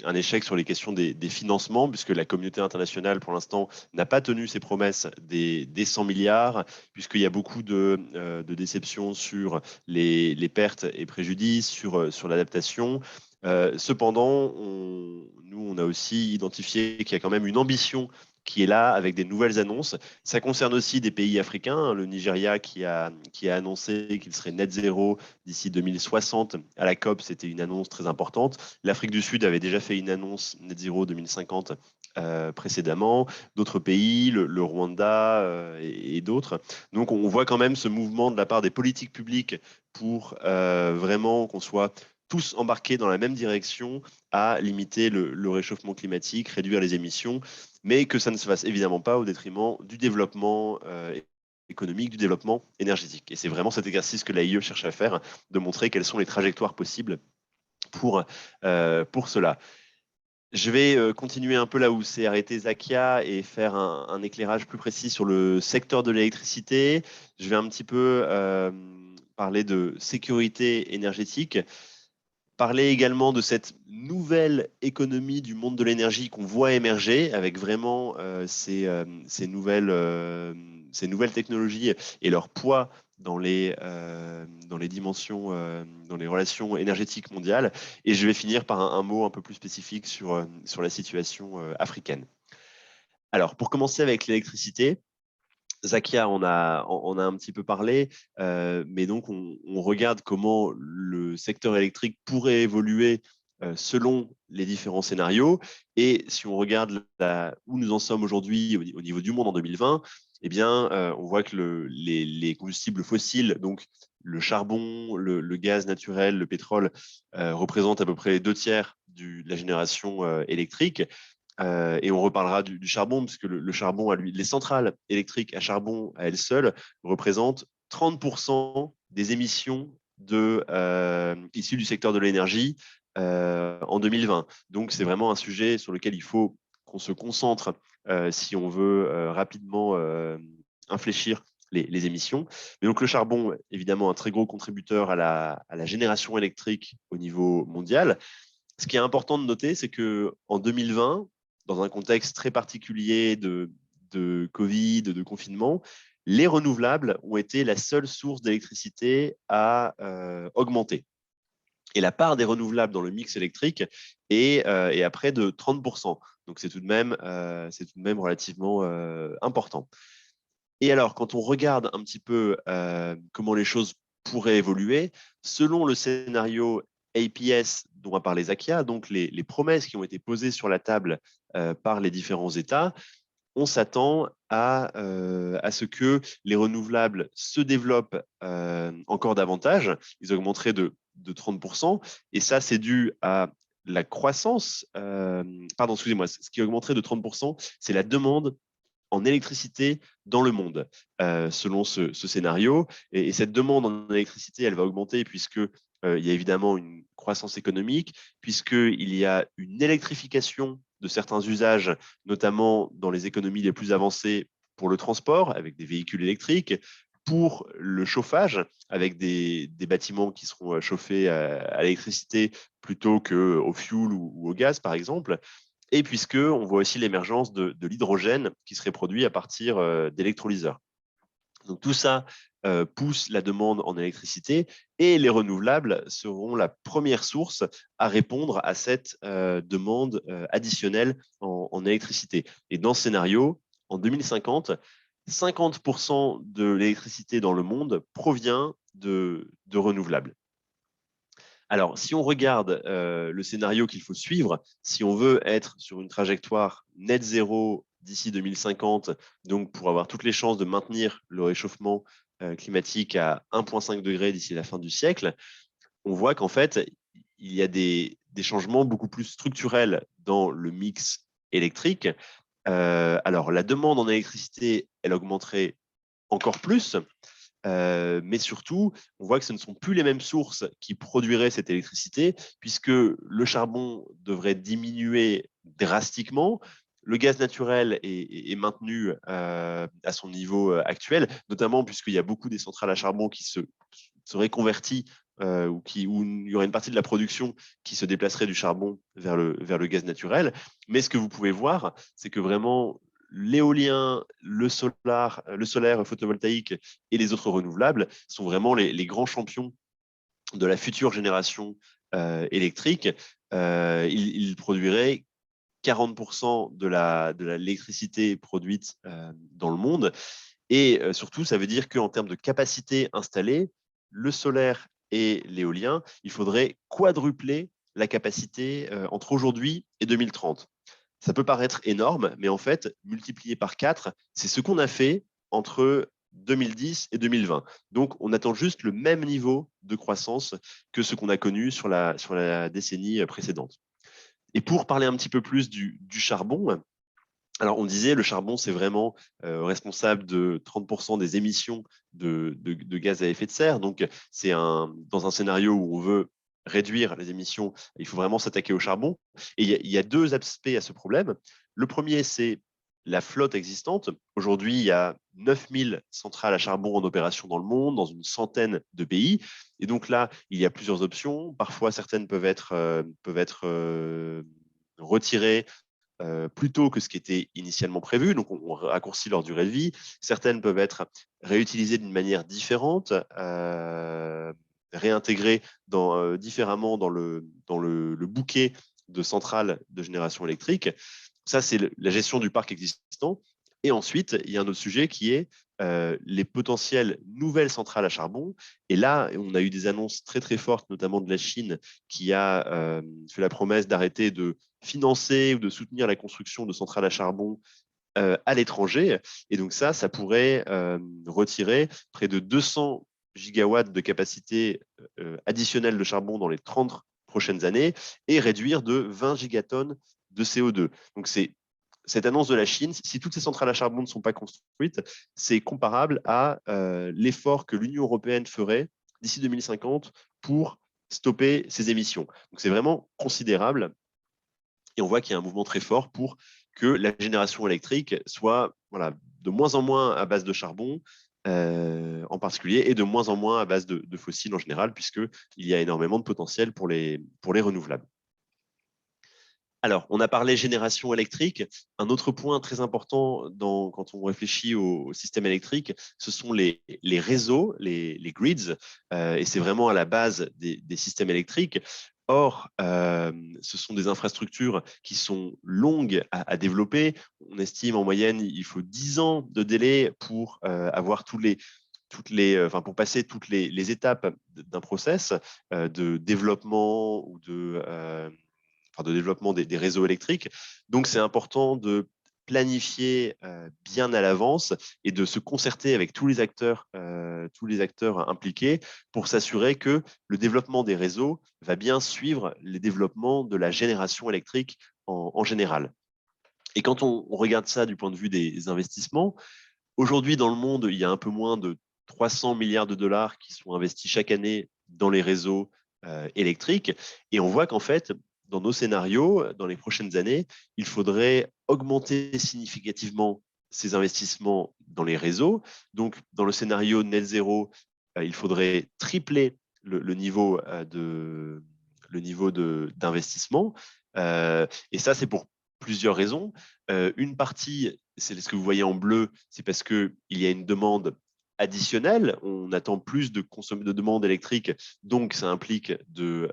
un échec sur les questions des financements, puisque la communauté internationale, pour l'instant, n'a pas tenu ses promesses des 100 milliards, puisqu'il y a beaucoup de déceptions sur les pertes et préjudices, sur l'adaptation. Cependant, nous, on a aussi identifié qu'il y a quand même une ambition qui est là avec des nouvelles annonces. Ça concerne aussi des pays africains. Le Nigeria qui a annoncé qu'il serait net zéro d'ici 2060 à la COP, c'était une annonce très importante. L'Afrique du Sud avait déjà fait une annonce net zéro 2050 précédemment, d'autres pays, le Rwanda et d'autres. Donc on voit quand même ce mouvement de la part des politiques publiques pour vraiment qu'on soit tous embarqués dans la même direction à limiter le réchauffement climatique, réduire les émissions, mais que ça ne se fasse évidemment pas au détriment du développement économique, du développement énergétique. Et c'est vraiment cet exercice que l'AIE cherche à faire, de montrer quelles sont les trajectoires possibles pour cela. Je vais continuer un peu là où s'est arrêté Zakia et faire un éclairage plus précis sur le secteur de l'électricité. Je vais un petit peu parler de sécurité énergétique, parler également de cette nouvelle économie du monde de l'énergie qu'on voit émerger avec vraiment ces nouvelles technologies et leur poids dans les dimensions, dans les relations énergétiques mondiales. Et je vais finir par un mot un peu plus spécifique sur la situation africaine. Alors, pour commencer avec l'électricité, Zakia on a un petit peu parlé, mais donc on regarde comment le secteur électrique pourrait évoluer selon les différents scénarios. Et si on regarde où nous en sommes aujourd'hui au niveau du monde en 2020, eh bien, on voit que les combustibles fossiles, donc le charbon, le gaz naturel, le pétrole, représentent à peu près 2 tiers de la génération électrique. Et on reparlera du charbon, puisque le charbon, les centrales électriques à charbon à elles seules représentent 30% des émissions issues du secteur de l'énergie en 2020. Donc, c'est vraiment un sujet sur lequel il faut qu'on se concentre si on veut rapidement infléchir les émissions. Mais donc, le charbon, évidemment, un très gros contributeur à la génération électrique au niveau mondial. Ce qui est important de noter, c'est qu'en 2020, dans un contexte très particulier de Covid, de confinement, les renouvelables ont été la seule source d'électricité à augmenter. Et la part des renouvelables dans le mix électrique est à près de 30%. Donc, c'est tout de même relativement important. Et alors, quand on regarde un petit peu comment les choses pourraient évoluer, selon le scénario APS dont a parlé Zakia, donc les promesses qui ont été posées sur la table par les différents États, on s'attend à ce que les renouvelables se développent encore davantage. Ils augmenteraient de 30%. Et ça, c'est dû à la croissance. Pardon, excusez-moi. Ce qui augmenterait de 30%, c'est la demande en électricité dans le monde, selon ce scénario. Et cette demande en électricité, elle va augmenter puisque il y a évidemment une croissance économique, puisqu'il y a une électrification de certains usages, notamment dans les économies les plus avancées pour le transport, avec des véhicules électriques, pour le chauffage, avec des bâtiments qui seront chauffés à l'électricité plutôt qu'au fuel ou au gaz, par exemple. Et puisqu'on voit aussi l'émergence de l'hydrogène qui serait produit à partir d'électrolyseurs. Donc tout ça pousse la demande en électricité et les renouvelables seront la première source à répondre à cette demande additionnelle en électricité. Et dans ce scénario, en 2050, 50% de l'électricité dans le monde provient de renouvelables. Alors, si on regarde le scénario qu'il faut suivre, si on veut être sur une trajectoire net zéro d'ici 2050, donc pour avoir toutes les chances de maintenir le réchauffement climatique à 1,5 degré d'ici la fin du siècle, on voit qu'en fait, il y a des changements beaucoup plus structurels dans le mix électrique. Alors, la demande en électricité, elle augmenterait encore plus. Mais surtout, on voit que ce ne sont plus les mêmes sources qui produiraient cette électricité, puisque le charbon devrait diminuer drastiquement. Le gaz naturel est maintenu à son niveau actuel, notamment puisqu'il y a beaucoup des centrales à charbon qui seraient converties où il y aurait une partie de la production qui se déplacerait du charbon vers le gaz naturel. Mais ce que vous pouvez voir, c'est que vraiment l'éolien, le solaire photovoltaïque et les autres renouvelables sont vraiment les grands champions de la future génération électrique. Ils produiraient 40% de l'électricité produite dans le monde. Et surtout, ça veut dire qu'en termes de capacité installée, le solaire et l'éolien, il faudrait quadrupler la capacité entre aujourd'hui et 2030. Ça peut paraître énorme, mais en fait, multiplié par 4, c'est ce qu'on a fait entre 2010 et 2020. Donc, on attend juste le même niveau de croissance que ce qu'on a connu sur la décennie précédente. Et pour parler un petit peu plus du charbon, alors on disait le charbon, c'est vraiment responsable de 30% des émissions de gaz à effet de serre. Donc, c'est dans un scénario où on veut réduire les émissions, il faut vraiment s'attaquer au charbon. Et il y a deux aspects à ce problème. Le premier, c'est la flotte existante. Aujourd'hui, il y a 9000 centrales à charbon en opération dans le monde, dans une centaine de pays. Et donc là, il y a plusieurs options. Parfois, certaines peuvent être retirées plus tôt que ce qui était initialement prévu. Donc, on raccourcit leur durée de vie. Certaines peuvent être réutilisées d'une manière différente, réintégrées différemment dans le bouquet de centrales de génération électrique. Ça, c'est la gestion du parc existant. Et ensuite, il y a un autre sujet qui est les potentielles nouvelles centrales à charbon. Et là, on a eu des annonces très, très fortes, notamment de la Chine, qui a fait la promesse d'arrêter de financer ou de soutenir la construction de centrales à charbon à l'étranger. Et donc ça pourrait retirer près de 200 gigawatts de capacité additionnelle de charbon dans les 30 prochaines années et réduire de 20 gigatonnes de CO2. Donc c'est cette annonce de la Chine, si toutes ces centrales à charbon ne sont pas construites, c'est comparable à l'effort que l'Union européenne ferait d'ici 2050 pour stopper ses émissions. Donc c'est vraiment considérable. Et on voit qu'il y a un mouvement très fort pour que la génération électrique soit de moins en moins à base de charbon en particulier et de moins en moins à base de fossiles en général, puisqu'il y a énormément de potentiel pour les renouvelables. Alors, on a parlé génération électrique. Un autre point très important quand on réfléchit au système électrique, ce sont les réseaux, les grids, et c'est vraiment à la base des systèmes électriques. Or, ce sont des infrastructures qui sont longues à développer. On estime en moyenne, il faut 10 ans de délai pour avoir pour passer toutes les étapes d'un process de développement ou de développement des réseaux électriques. Donc, c'est important de planifier bien à l'avance et de se concerter avec tous les acteurs impliqués pour s'assurer que le développement des réseaux va bien suivre les développements de la génération électrique en général. Et quand on regarde ça du point de vue des investissements, aujourd'hui dans le monde, il y a un peu moins de 300 milliards de dollars qui sont investis chaque année dans les réseaux électriques. Et on voit qu'en fait, dans nos scénarios, dans les prochaines années, il faudrait augmenter significativement ces investissements dans les réseaux. Donc, dans le scénario net zéro, il faudrait tripler le niveau d'investissement. Et ça, c'est pour plusieurs raisons. Une partie, c'est ce que vous voyez en bleu, c'est parce qu'il y a une demande additionnelle. On attend plus de demande électrique, donc ça implique de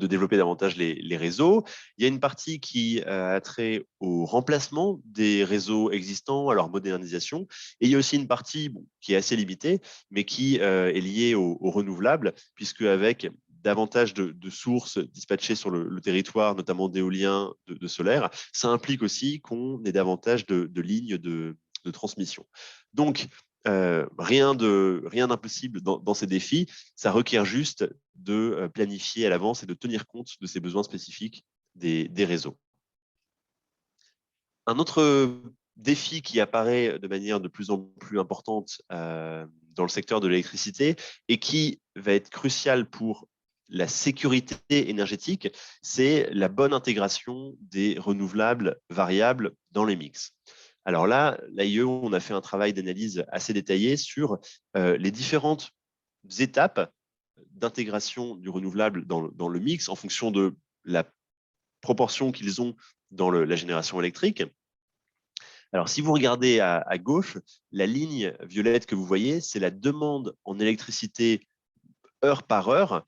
développer davantage les réseaux. Il y a une partie qui a trait au remplacement des réseaux existants, à leur modernisation. Et il y a aussi une partie qui est assez limitée, mais qui est liée aux renouvelables, puisque avec davantage de sources dispatchées sur le territoire, notamment d'éolien, de solaire, ça implique aussi qu'on ait davantage de lignes de transmission. Donc, rien d'impossible dans ces défis. Ça requiert juste de planifier à l'avance et de tenir compte de ces besoins spécifiques des réseaux. Un autre défi qui apparaît de manière de plus en plus importante dans le secteur de l'électricité et qui va être crucial pour la sécurité énergétique, c'est la bonne intégration des renouvelables variables dans les mix. Alors là, l'AIE, on a fait un travail d'analyse assez détaillé sur les différentes étapes d'intégration du renouvelable dans le mix en fonction de la proportion qu'ils ont dans la génération électrique. Alors, si vous regardez à gauche, la ligne violette que vous voyez, c'est la demande en électricité heure par heure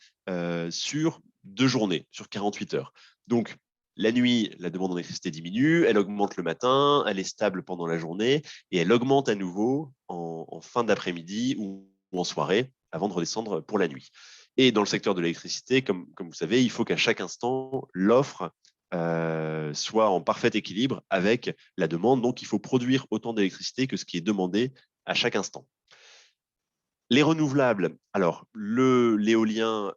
sur 2 journées, sur 48 heures. Donc, la nuit, la demande en électricité diminue, elle augmente le matin, elle est stable pendant la journée et elle augmente à nouveau en fin d'après-midi ou en soirée avant de redescendre pour la nuit. Et dans le secteur de l'électricité, comme vous savez, il faut qu'à chaque instant, l'offre soit en parfait équilibre avec la demande. Donc, il faut produire autant d'électricité que ce qui est demandé à chaque instant. Les renouvelables, alors l'éolien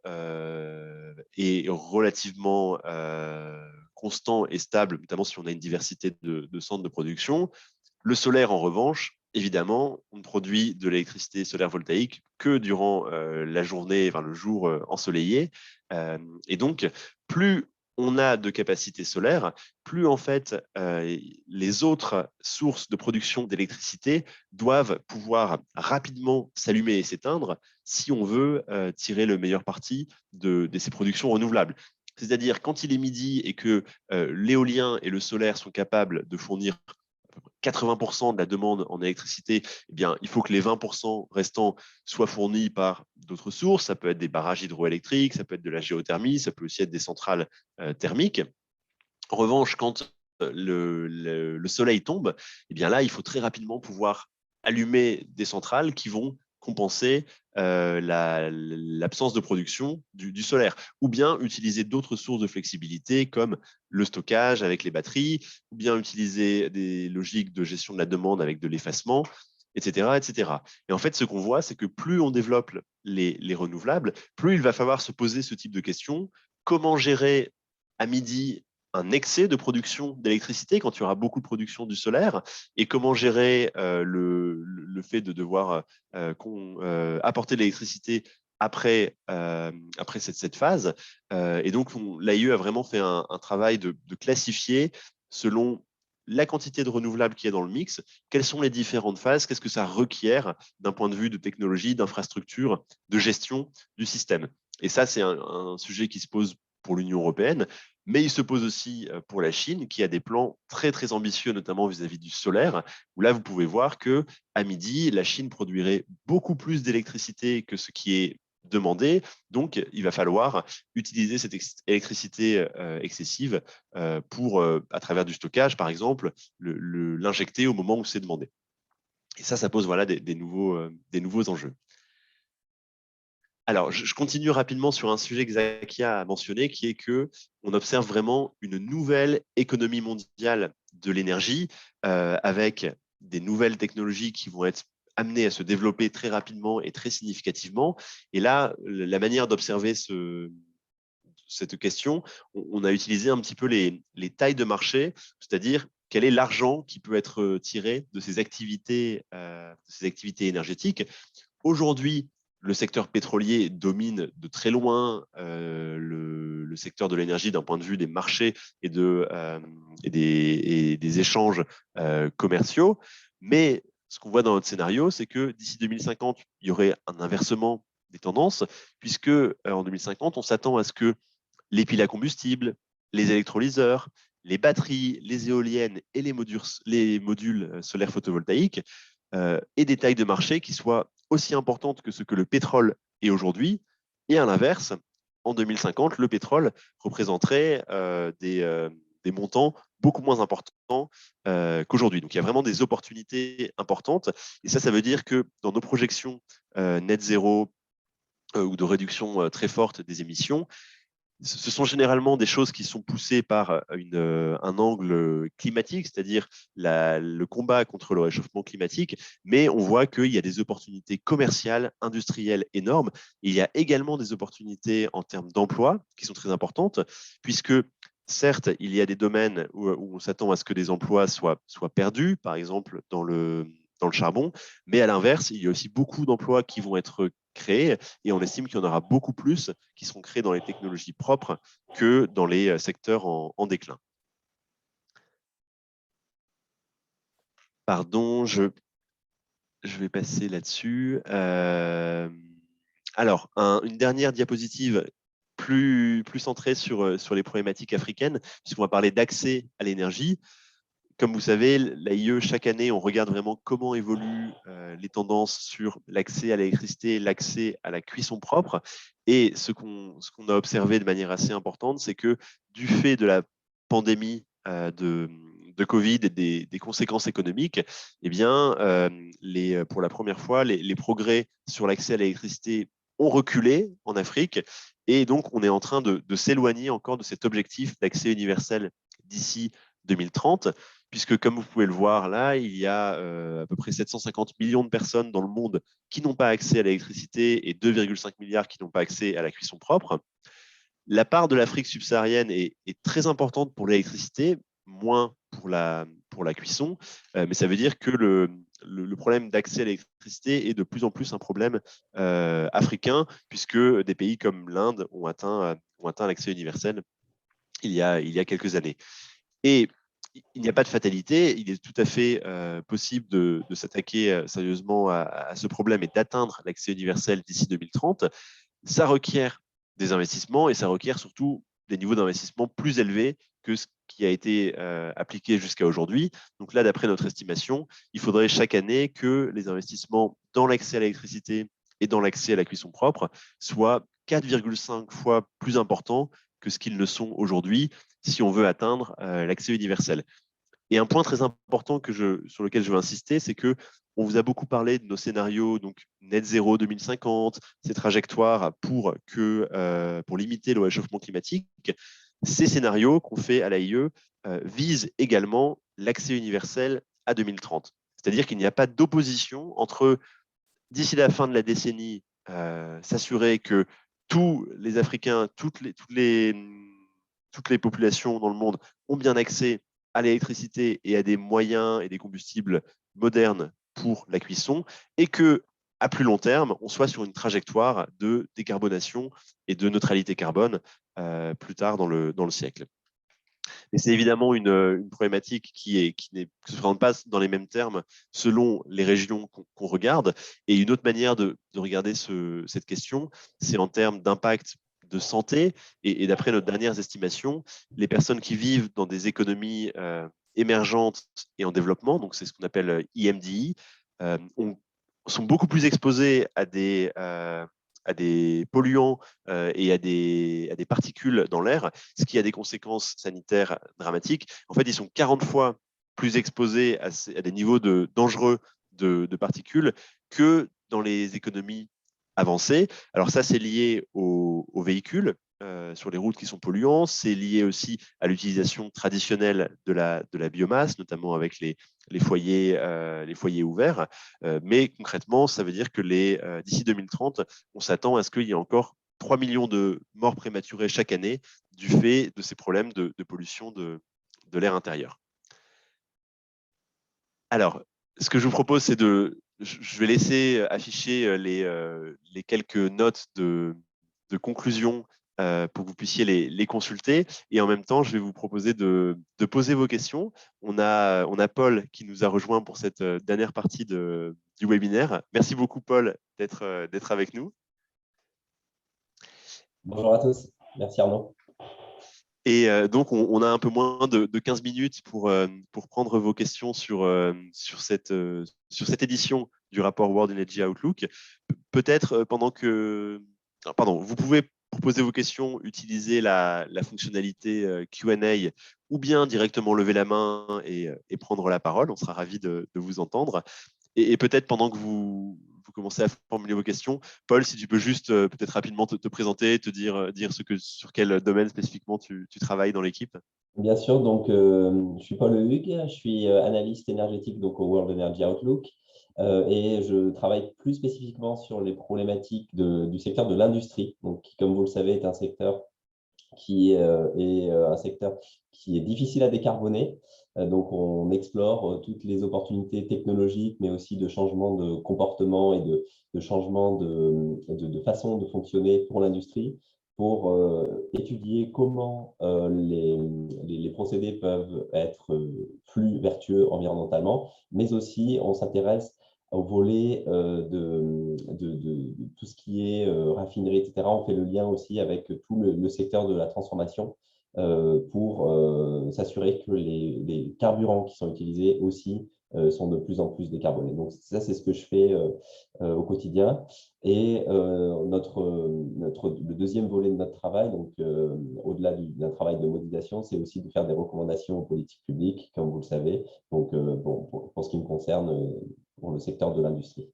est relativement constant et stable, notamment si on a une diversité de centres de production. Le solaire, en revanche, évidemment, on ne produit de l'électricité solaire voltaïque que durant la journée, enfin le jour ensoleillé. Et donc, plus on a de capacité solaire, plus en fait les autres sources de production d'électricité doivent pouvoir rapidement s'allumer et s'éteindre si on veut tirer le meilleur parti de ces productions renouvelables. C'est-à-dire quand il est midi et que l'éolien et le solaire sont capables de fournir 80% de la demande en électricité, eh bien, il faut que les 20% restants soient fournis par d'autres sources. Ça peut être des barrages hydroélectriques, ça peut être de la géothermie, ça peut aussi être des centrales thermiques. En revanche, quand le soleil tombe, eh bien là, il faut très rapidement pouvoir allumer des centrales qui vont compenser l'absence de production du solaire, ou bien utiliser d'autres sources de flexibilité comme le stockage avec les batteries, ou bien utiliser des logiques de gestion de la demande avec de l'effacement, etc., etc. Et en fait, ce qu'on voit, c'est que plus on développe les renouvelables, plus il va falloir se poser ce type de questions. Comment gérer à midi un excès de production d'électricité quand il y aura beaucoup de production du solaire et comment gérer le fait de devoir apporter de l'électricité après cette phase. Et donc, l'AIE a vraiment fait un travail de classifier selon la quantité de renouvelables qu'il y a dans le mix, quelles sont les différentes phases, qu'est-ce que ça requiert d'un point de vue de technologie, d'infrastructure, de gestion du système. Et ça, c'est un sujet qui se pose pour l'Union européenne, Mais il se pose aussi pour la Chine, qui a des plans très, très ambitieux, notamment vis-à-vis du solaire, où là, vous pouvez voir qu'à midi, la Chine produirait beaucoup plus d'électricité que ce qui est demandé. Donc, il va falloir utiliser cette électricité excessive pour, à travers du stockage, par exemple, l'injecter au moment où c'est demandé. Et ça pose voilà, des nouveaux enjeux. Alors, je continue rapidement sur un sujet que Zakia a mentionné, qui est qu'on observe vraiment une nouvelle économie mondiale de l'énergie, avec des nouvelles technologies qui vont être amenées à se développer très rapidement et très significativement. Et là, la manière d'observer cette question, on a utilisé un petit peu les tailles de marché, c'est-à-dire quel est l'argent qui peut être tiré de ces activités énergétiques. Aujourd'hui, le secteur pétrolier domine de très loin le secteur de l'énergie d'un point de vue des marchés et des échanges commerciaux. Mais ce qu'on voit dans notre scénario, c'est que d'ici 2050, il y aurait un inversement des tendances, puisque en 2050, on s'attend à ce que les piles à combustible, les électrolyseurs, les batteries, les éoliennes et les modules solaires photovoltaïques aient des tailles de marché qui soient aussi importantes que ce que le pétrole est aujourd'hui. Et à l'inverse, en 2050, le pétrole représenterait des montants beaucoup moins importants qu'aujourd'hui. Donc il y a vraiment des opportunités importantes. Et ça veut dire que dans nos projections net zéro ou de réduction très forte des émissions, ce sont généralement des choses qui sont poussées par un angle climatique, c'est-à-dire le combat contre le réchauffement climatique, mais on voit qu'il y a des opportunités commerciales, industrielles énormes. Il y a également des opportunités en termes d'emploi qui sont très importantes, puisque certes, il y a des domaines où on s'attend à ce que des emplois soient perdus, par exemple dans le charbon, mais à l'inverse, il y a aussi beaucoup d'emplois qui vont être créés et on estime qu'il y en aura beaucoup plus qui seront créés dans les technologies propres que dans les secteurs en déclin. Pardon, je vais passer là-dessus. Alors, une dernière diapositive plus centrée sur les problématiques africaines, puisqu'on va parler d'accès à l'énergie. Comme vous savez, l'AIE, chaque année, on regarde vraiment comment évoluent les tendances sur l'accès à l'électricité, l'accès à la cuisson propre. Et ce qu'on a observé de manière assez importante, c'est que du fait de la pandémie de Covid et des conséquences économiques, eh bien, pour la première fois, les progrès sur l'accès à l'électricité ont reculé en Afrique. Et donc, on est en train de s'éloigner encore de cet objectif d'accès universel d'ici 2030, puisque comme vous pouvez le voir là, il y a à peu près 750 millions de personnes dans le monde qui n'ont pas accès à l'électricité et 2,5 milliards qui n'ont pas accès à la cuisson propre. La part de l'Afrique subsaharienne est très importante pour l'électricité, moins pour la cuisson, mais ça veut dire que le problème d'accès à l'électricité est de plus en plus un problème africain, puisque des pays comme l'Inde ont atteint l'accès universel il y a quelques années. Et il n'y a pas de fatalité, il est tout à fait possible de s'attaquer sérieusement à ce problème et d'atteindre l'accès universel d'ici 2030. Ça requiert des investissements et ça requiert surtout des niveaux d'investissement plus élevés que ce qui a été appliqué jusqu'à aujourd'hui. Donc là, d'après notre estimation, il faudrait chaque année que les investissements dans l'accès à l'électricité et dans l'accès à la cuisson propre soient 4,5 fois plus importants que ce qu'ils ne sont aujourd'hui si on veut atteindre l'accès universel. Et un point très important sur lequel je veux insister, c'est que on vous a beaucoup parlé de nos scénarios, donc net zéro 2050, ces trajectoires pour limiter le réchauffement climatique. Ces scénarios qu'on fait à l'AIE visent également l'accès universel à 2030. C'est-à-dire qu'il n'y a pas d'opposition entre, d'ici la fin de la décennie, s'assurer que tous les Africains, toutes les populations dans le monde ont bien accès à l'électricité et à des moyens et des combustibles modernes pour la cuisson, et que à plus long terme, on soit sur une trajectoire de décarbonation et de neutralité carbone plus tard dans le siècle. Mais c'est évidemment une problématique qui ne se présente pas dans les mêmes termes selon les régions qu'on regarde. Et une autre manière de regarder cette question, c'est en termes d'impact de santé. Et d'après nos dernières estimations, les personnes qui vivent dans des économies émergentes et en développement, donc c'est ce qu'on appelle IMDI, sont beaucoup plus exposées à des polluants et à des particules dans l'air, ce qui a des conséquences sanitaires dramatiques. En fait, ils sont 40 fois plus exposés à des niveaux dangereux de particules que dans les économies avancées. Alors ça, c'est lié aux véhicules sur les routes qui sont polluants. C'est lié aussi à l'utilisation traditionnelle de la biomasse, notamment avec les foyers ouverts. Mais concrètement, ça veut dire que d'ici 2030, on s'attend à ce qu'il y ait encore 3 millions de morts prématurées chaque année du fait de ces problèmes de pollution de l'air intérieur. Alors, ce que je vous propose, c'est je vais laisser afficher les quelques notes de conclusion pour que vous puissiez les consulter. Et en même temps, je vais vous proposer de poser vos questions. On a Paul qui nous a rejoint pour cette dernière partie du webinaire. Merci beaucoup, Paul, d'être avec nous. Bonjour à tous. Merci Arnaud. Et donc, on a un peu moins de 15 minutes pour prendre vos questions sur cette édition du rapport World Energy Outlook. Peut-être pendant que… Pardon, vous pouvez, pour poser vos questions, utiliser la fonctionnalité Q&A ou bien directement lever la main et prendre la parole. On sera ravis de vous entendre. Et peut-être pendant que vous commencez à formuler vos questions, Paul, si tu peux juste peut-être rapidement te présenter, te dire sur quel domaine spécifiquement tu travailles dans l'équipe. Bien sûr, donc je suis Paul Hugues, je suis analyste énergétique donc, au World Energy Outlook et je travaille plus spécifiquement sur les problématiques du secteur de l'industrie, donc qui, comme vous le savez, est un secteur qui est un secteur qui est difficile à décarboner. Donc, on explore toutes les opportunités technologiques, mais aussi de changement de comportement et de changement de façon de fonctionner pour l'industrie, pour étudier comment les procédés peuvent être plus vertueux environnementalement, mais aussi on s'intéresse au volet de tout ce qui est raffinerie, etc. On fait le lien aussi avec tout le secteur de la transformation pour s'assurer que les carburants qui sont utilisés aussi sont de plus en plus décarbonés. Donc ça, c'est ce que je fais au quotidien. Et le deuxième volet de notre travail, donc au-delà d'un travail de modélisation, c'est aussi de faire des recommandations aux politiques publiques, comme vous le savez. Donc pour ce qui me concerne, pour le secteur de l'industrie.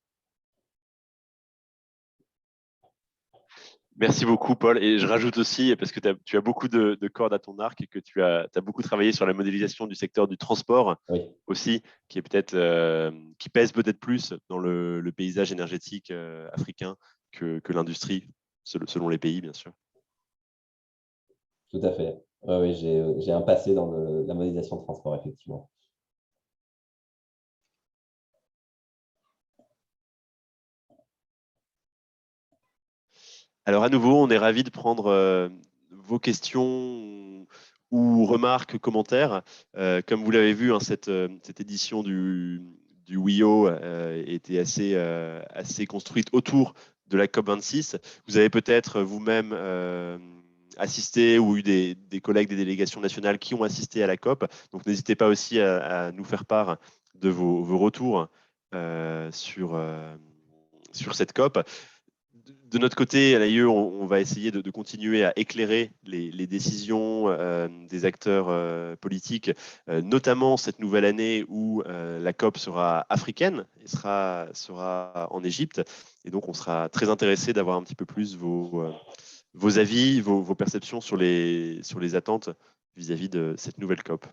Merci beaucoup, Paul. Et je rajoute aussi, parce que tu as beaucoup de cordes à ton arc et que tu as beaucoup travaillé sur la modélisation du secteur du transport aussi, qui pèse peut-être plus dans le paysage énergétique africain que l'industrie, selon les pays, bien sûr. Tout à fait. Oui, j'ai un passé dans la modélisation de transport, effectivement. Alors à nouveau, on est ravis de prendre vos questions ou remarques, commentaires. Comme vous l'avez vu, hein, cette édition du WIO était assez construite autour de la COP26. Vous avez peut-être vous-même assisté ou eu des collègues des délégations nationales qui ont assisté à la COP. Donc n'hésitez pas aussi à nous faire part de vos retours sur cette COP. De notre côté, à l'AIE, on va essayer de continuer à éclairer les décisions des acteurs politiques, notamment cette nouvelle année où la COP sera africaine et sera en Égypte. Et donc, on sera très intéressé d'avoir un petit peu plus vos avis, vos perceptions sur les attentes vis-à-vis de cette nouvelle COP.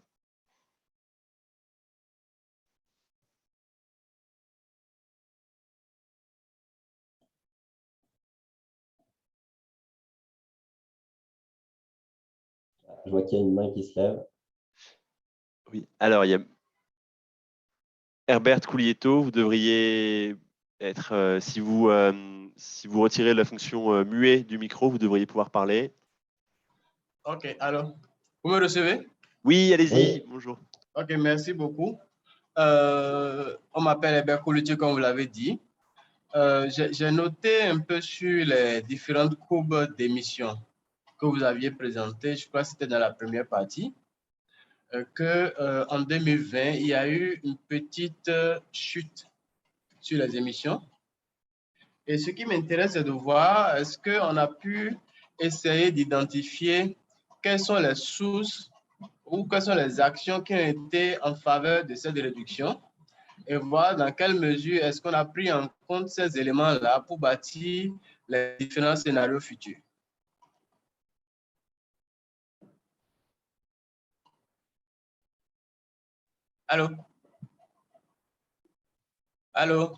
Je vois qu'il y a une main qui se lève. Oui, alors il y a Herbert Coulietto, vous devriez être, si vous retirez la fonction muet du micro, vous devriez pouvoir parler. Ok, alors, vous me recevez? Oui, allez-y, Oui. bonjour. Ok, merci beaucoup. On m'appelle Herbert Coulietto, comme vous l'avez dit. J'ai noté un peu sur les différentes courbes d'émissions que vous aviez présenté, je crois que c'était dans la première partie, qu'en 2020, il y a eu une petite chute sur les émissions. Et ce qui m'intéresse, c'est de voir, est-ce qu'on a pu essayer d'identifier quelles sont les sources ou quelles sont les actions qui ont été en faveur de cette réduction et voir dans quelle mesure est-ce qu'on a pris en compte ces éléments-là pour bâtir les différents scénarios futurs. Allô? Allô?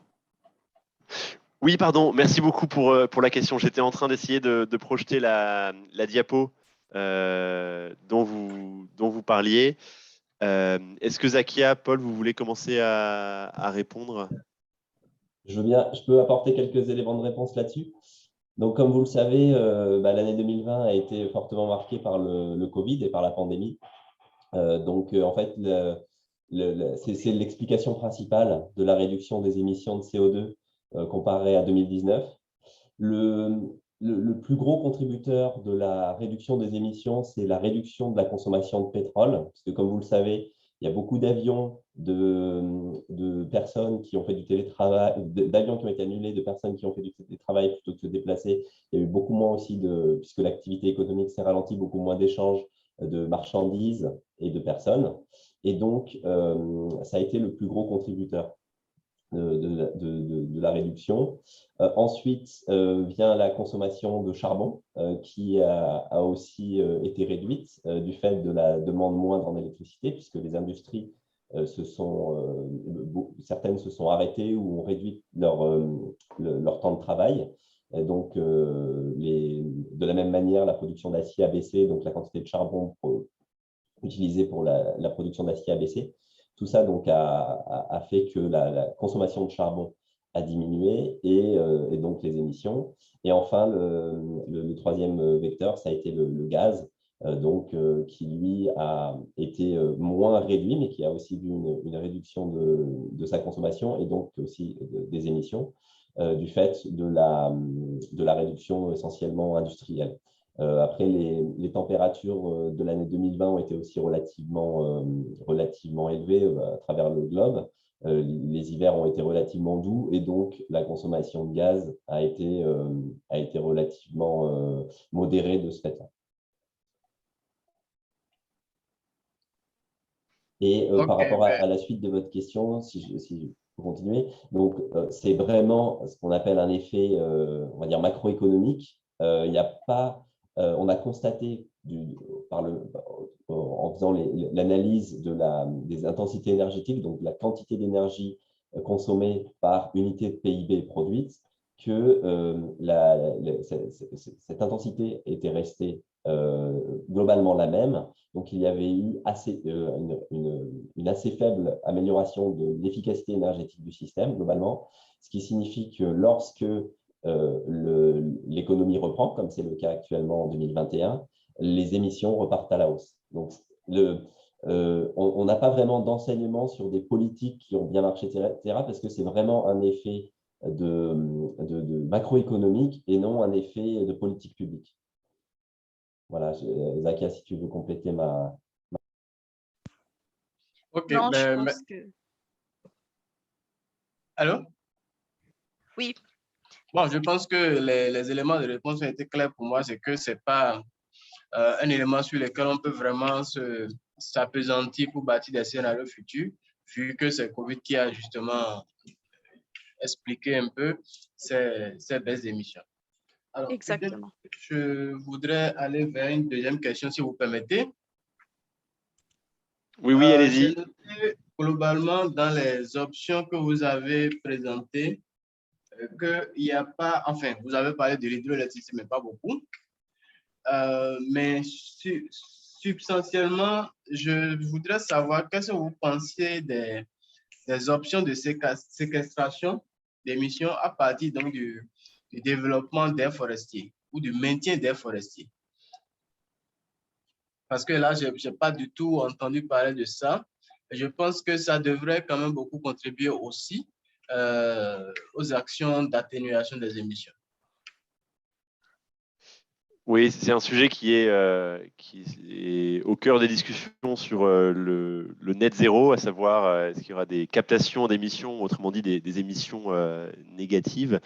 Oui, pardon, merci beaucoup pour la question. J'étais en train d'essayer de projeter la diapo dont vous parliez. Est-ce que Zakia, Paul, vous voulez commencer à répondre? Je veux bien, je peux apporter quelques éléments de réponse là-dessus. Donc, comme vous le savez, l'année 2020 a été fortement marquée par le Covid et par la pandémie. En fait, c'est l'explication principale de la réduction des émissions de CO2 comparée à 2019. Le plus gros contributeur de la réduction des émissions, c'est la réduction de la consommation de pétrole. Parce que, comme vous le savez, il y a beaucoup d'avions de personnes qui ont fait du télétravail, d'avions qui ont été annulés, de personnes qui ont fait du télétravail plutôt que de se déplacer. Il y a eu beaucoup moins aussi, puisque l'activité économique s'est ralentie, beaucoup moins d'échanges de marchandises et de personnes. Et donc, ça a été le plus gros contributeur de la réduction. Ensuite, vient la consommation de charbon qui a aussi été réduite du fait de la demande moindre en électricité, puisque les industries certaines se sont arrêtées ou ont réduit leur temps de travail. Et donc, de la même manière, la production d'acier a baissé, donc la quantité de charbon utilisée pour la production d'acier a baissé. Tout ça donc, a fait que la consommation de charbon a diminué et donc les émissions. Et enfin, le troisième vecteur, ça a été le gaz, qui lui a été moins réduit, mais qui a aussi vu une réduction de sa consommation et donc aussi des émissions du fait de la réduction essentiellement industrielle. Après, les températures de l'année 2020 ont été aussi relativement élevées à travers le globe. Les hivers ont été relativement doux et donc la consommation de gaz a été relativement modérée de ce fait-là. Et par rapport à la suite de votre question, si je peux continuer, donc c'est vraiment ce qu'on appelle un effet, on va dire, macroéconomique. Il n'y a pas, on a constaté en faisant l'analyse des intensités énergétiques, donc la quantité d'énergie consommée par unité de PIB produite, que cette intensité était restée globalement la même. Donc, il y avait eu une assez faible amélioration de l'efficacité énergétique du système, globalement, ce qui signifie que lorsque l'économie reprend, comme c'est le cas actuellement en 2021, les émissions repartent à la hausse. Donc, on n'a pas vraiment d'enseignement sur des politiques qui ont bien marché, etc., parce que c'est vraiment un effet de macroéconomique et non un effet de politique publique. Voilà, Zakia, si tu veux compléter ma... Ok, non, je pense que... Allô? Oui. Bon, je pense que les éléments de réponse ont été clairs pour moi. C'est que ce n'est pas un élément sur lequel on peut vraiment s'appesantir pour bâtir des scénarios futurs, vu que c'est COVID qui a justement expliqué un peu ces baisses d'émissions. Alors, exactement. Je voudrais aller vers une deuxième question, si vous permettez. Oui, allez-y. J'ai noté globalement dans les options que vous avez présentées qu'il n'y a pas, enfin, vous avez parlé de l'hydroélectricité, mais pas beaucoup. Mais substantiellement, je voudrais savoir qu'est-ce que vous pensez des options de séquestration d'émissions à partir donc, du développement d'air forestier ou du maintien d'air forestier. Parce que là, je n'ai pas du tout entendu parler de ça. Je pense que ça devrait quand même beaucoup contribuer aussi aux actions d'atténuation des émissions. Oui, c'est un sujet qui est au cœur des discussions sur le net zéro, à savoir est-ce qu'il y aura des captations d'émissions, autrement dit des émissions négatives.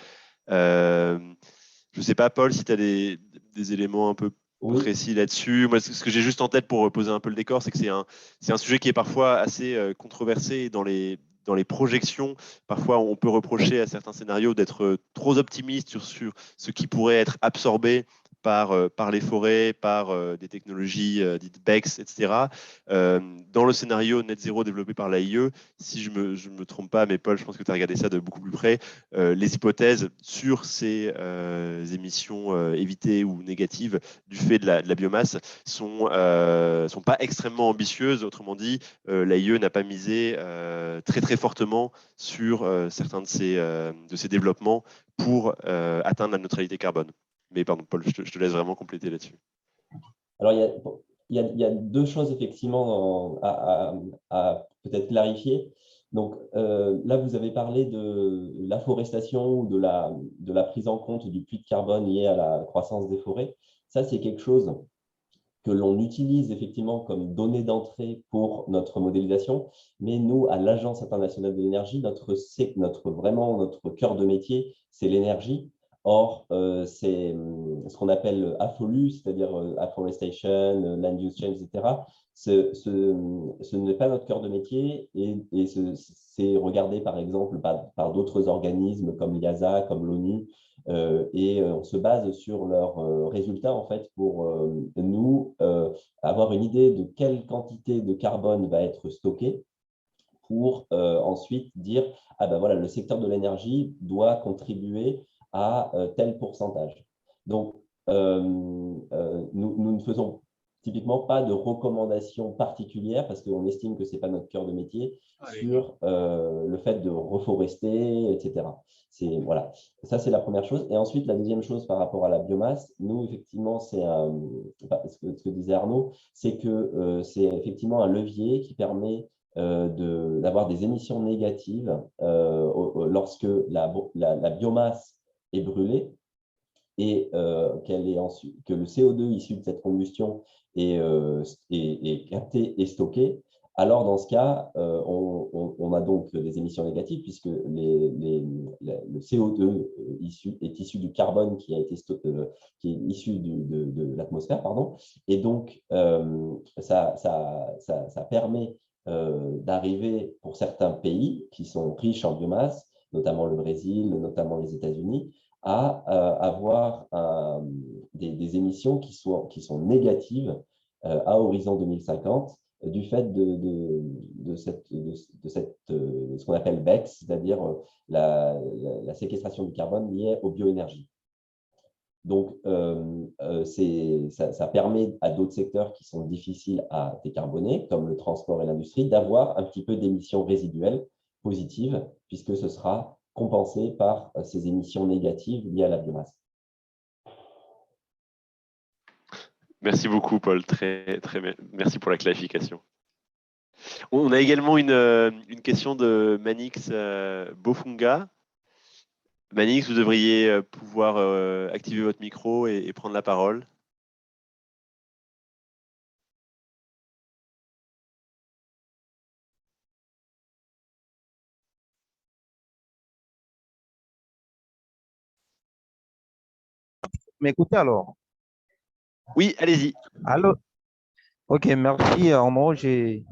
Je ne sais pas, Paul, si tu as des éléments un peu Oui, précis là-dessus. Moi, ce que j'ai juste en tête pour poser un peu le décor, c'est que c'est un sujet qui est parfois assez controversé dans les projections. Parfois, on peut reprocher à certains scénarios d'être trop optimistes sur ce qui pourrait être absorbé par les forêts, par des technologies dites BECCS, etc. Dans le scénario net zéro développé par l'AIE, si je me trompe pas, mais Paul, je pense que tu as regardé ça de beaucoup plus près, les hypothèses sur ces émissions évitées ou négatives du fait de la biomasse sont pas extrêmement ambitieuses. Autrement dit, l'AIE n'a pas misé très très fortement sur certains de ces développements pour atteindre la neutralité carbone. Mais pardon, Paul, je te laisse vraiment compléter là-dessus. alors il y a deux choses effectivement à peut-être clarifier. Donc là, vous avez parlé de l'afforestation ou de la prise en compte du puits de carbone lié à la croissance des forêts. Ça, c'est quelque chose que l'on utilise effectivement comme données d'entrée pour notre modélisation. Mais nous, à l'Agence internationale de l'énergie, notre cœur de métier, c'est l'énergie. Or, c'est ce qu'on appelle AFOLU, c'est-à-dire Afforestation, Land Use Change, etc. Ce n'est pas notre cœur de métier et c'est regardé par exemple par d'autres organismes comme l'IASA, comme l'ONU, et on se base sur leurs résultats en fait pour nous avoir une idée de quelle quantité de carbone va être stockée pour ensuite dire ah ben voilà, le secteur de l'énergie doit contribuer à tel pourcentage. Donc nous ne faisons typiquement pas de recommandations particulières parce qu'on estime que ce n'est pas notre cœur de métier sur le fait de reforester, etc. Voilà. Ça, c'est la première chose. Et ensuite, la deuxième chose par rapport à la biomasse, nous, effectivement, ce que disait Arnaud, c'est que c'est effectivement un levier qui permet d'avoir des émissions négatives lorsque la biomasse est brûlée et que le CO2 issu de cette combustion est capté et stocké. Alors, dans ce cas, on a donc des émissions négatives puisque le CO2 est issu du carbone qui est issu de l'atmosphère, pardon. Et donc, ça permet d'arriver pour certains pays qui sont riches en biomasse, notamment le Brésil, notamment les États-Unis, à avoir des émissions qui sont négatives à horizon 2050 du fait de ce qu'on appelle BECCS, c'est-à-dire la séquestration du carbone liée aux bioénergies. Donc, ça permet à d'autres secteurs qui sont difficiles à décarboner, comme le transport et l'industrie, d'avoir un petit peu d'émissions résiduelles positives, puisque ce sera compensé par ces émissions négatives liées à la biomasse. Merci beaucoup, Paul. Merci pour la clarification. On a également une question de Manix Bofunga. Manix, vous devriez pouvoir activer votre micro et prendre la parole. M'écoutez alors? Oui, allez-y. Allô? Ok, merci Arnaud. Je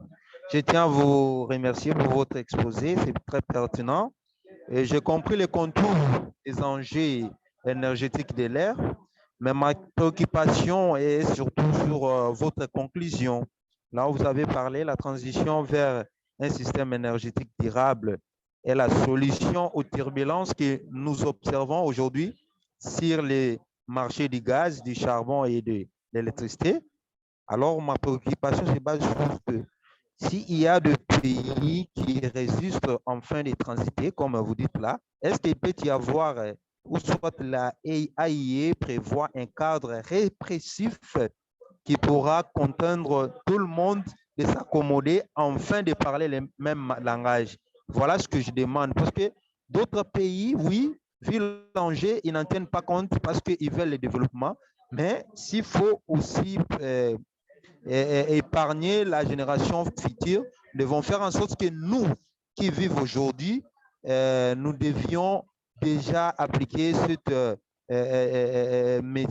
tiens à vous remercier pour votre exposé, c'est très pertinent. Et j'ai compris les contours des enjeux énergétiques de l'air, mais ma préoccupation est surtout sur votre conclusion. Là, vous avez parlé de la transition vers un système énergétique durable est la solution aux turbulences que nous observons aujourd'hui sur les marchés du gaz, du charbon et de l'électricité. Alors, ma préoccupation se base sur que s'il y a des pays qui résistent en fin de transiter, comme vous dites là, est-ce qu'il peut y avoir, ou soit la AIE prévoit un cadre répressif qui pourra contraindre tout le monde de s'accommoder afin de parler le même langage? Voilà ce que je demande. Parce que d'autres pays, oui, vu l'enjeu, ils n'en tiennent pas compte parce qu'ils veulent le développement. Mais s'il faut aussi épargner la génération future, nous devons faire en sorte que nous qui vivons aujourd'hui, nous devions déjà appliquer cette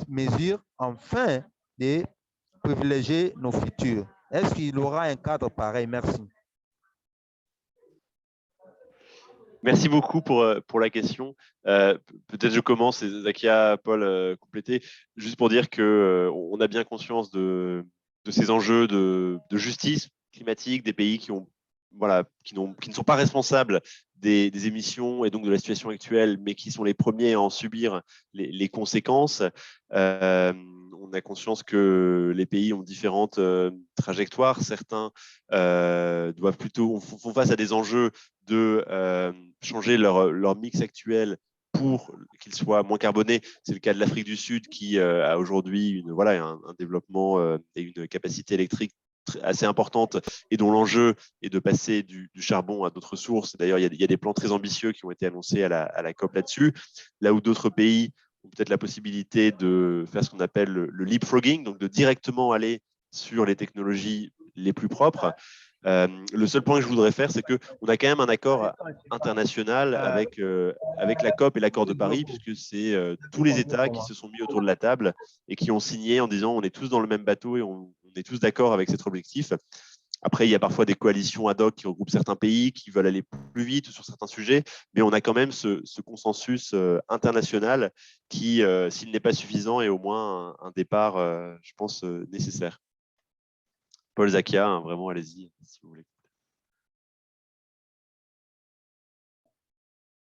mesure afin de privilégier nos futurs. Est-ce qu'il y aura un cadre pareil? Merci. Merci beaucoup pour la question. Peut-être je commence, et Zakia, Paul, compléter, juste pour dire qu'on a bien conscience de ces enjeux de justice climatique des pays qui ont, voilà, qui ne sont pas responsables des émissions et donc de la situation actuelle, mais qui sont les premiers à en subir les conséquences. On a conscience que les pays ont différentes trajectoires. Certains doivent plutôt font face à des enjeux de changer leur mix actuel pour qu'il soit moins carboné. C'est le cas de l'Afrique du Sud qui a aujourd'hui un développement et une capacité électrique assez importante et dont l'enjeu est de passer du charbon à d'autres sources. D'ailleurs, il y a des plans très ambitieux qui ont été annoncés à la COP là-dessus, là où d'autres pays ont peut-être la possibilité de faire ce qu'on appelle le leapfrogging, donc de directement aller sur les technologies les plus propres. Le seul point que je voudrais faire, c'est qu'on a quand même un accord international avec la COP et l'accord de Paris, puisque c'est tous les États qui se sont mis autour de la table et qui ont signé en disant on est tous dans le même bateau et on est tous d'accord avec cet objectif. Après, il y a parfois des coalitions ad hoc qui regroupent certains pays qui veulent aller plus vite sur certains sujets, mais on a quand même ce consensus international qui, s'il n'est pas suffisant, est au moins un départ, je pense, nécessaire. Paul, Zakia, hein, vraiment, allez-y, si vous voulez.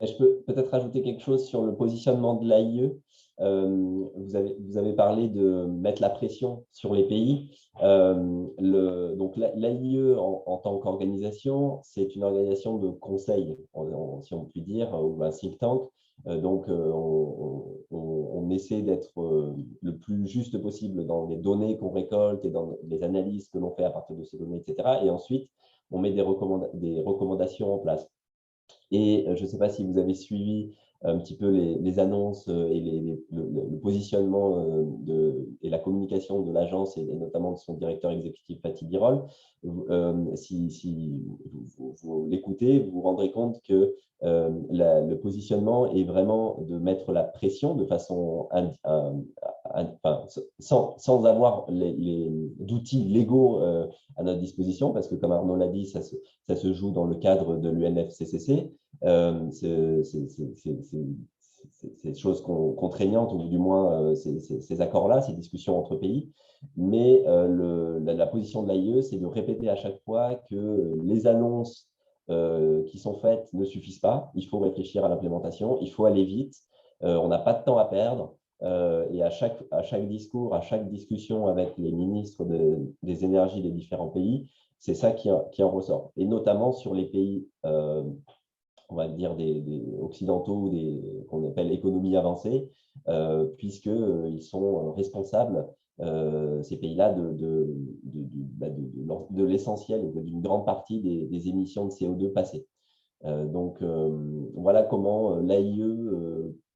Je peux peut-être rajouter quelque chose sur le positionnement de l'AIE. Vous avez parlé de mettre la pression sur les pays. Donc l'AIE en tant qu'organisation, c'est une organisation de conseil, si on peut dire, ou un think tank. Donc on essaie d'être le plus juste possible dans les données qu'on récolte et dans les analyses que l'on fait à partir de ces données, etc. Et ensuite, on met des recommandations en place. Et je ne sais pas si vous avez suivi un petit peu les annonces et le positionnement et la communication de l'agence et notamment de son directeur exécutif, Fatih Birol. Si vous l'écoutez, vous vous rendrez compte que le positionnement est vraiment de mettre la pression de façon sans avoir d'outils légaux à notre disposition, parce que comme Arnaud l'a dit, ça se joue dans le cadre de l'UNFCCC. Ces choses contraignantes, ou du moins ces accords-là, ces discussions entre pays. Mais la position de l'AIE, c'est de répéter à chaque fois que les annonces qui sont faites ne suffisent pas. Il faut réfléchir à l'implémentation, il faut aller vite. On n'a pas de temps à perdre. Et à chaque discours, à chaque discussion avec les ministres des énergies des différents pays, c'est ça qui en ressort. Et notamment sur les pays, on va dire, des occidentaux, qu'on appelle économie avancée, puisqu'ils sont responsables, ces pays-là, de l'essentiel, d'une grande partie des émissions de CO2 passées. Donc, voilà comment l'AIE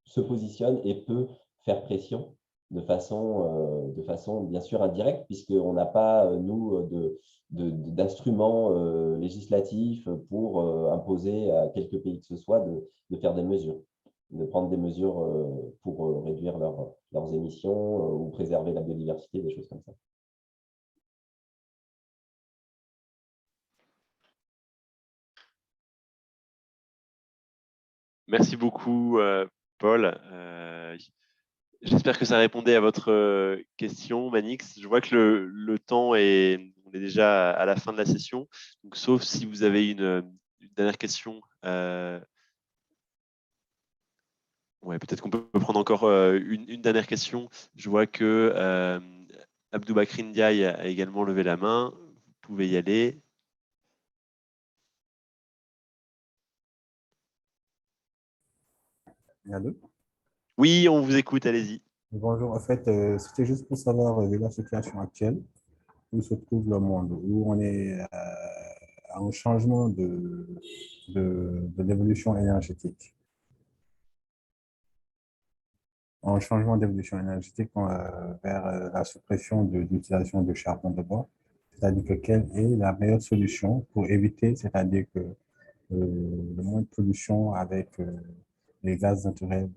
se positionne et peut faire pression de façon bien sûr indirecte, puisqu'on n'a pas, nous, d'instruments législatifs pour imposer à quelques pays que ce soit de faire des mesures, de prendre des mesures pour réduire leurs émissions ou préserver la biodiversité, des choses comme ça. Merci beaucoup, Paul. J'espère que ça répondait à votre question, Manix. Je vois que le temps on est déjà à la fin de la session. Donc, sauf si vous avez une dernière question. Ouais, peut-être qu'on peut prendre encore une dernière question. Je vois que Abdoubakri Ndiaye a également levé la main. Vous pouvez y aller. Allô? Oui, on vous écoute, allez-y. Bonjour, en fait, c'était juste pour savoir de la situation actuelle où se trouve le monde, où on est à un changement de l'évolution énergétique. en changement d'évolution énergétique vers la suppression de l'utilisation de charbon de bois, c'est-à-dire que quelle est la meilleure solution pour éviter, c'est-à-dire que le moins de pollution avec les gaz naturels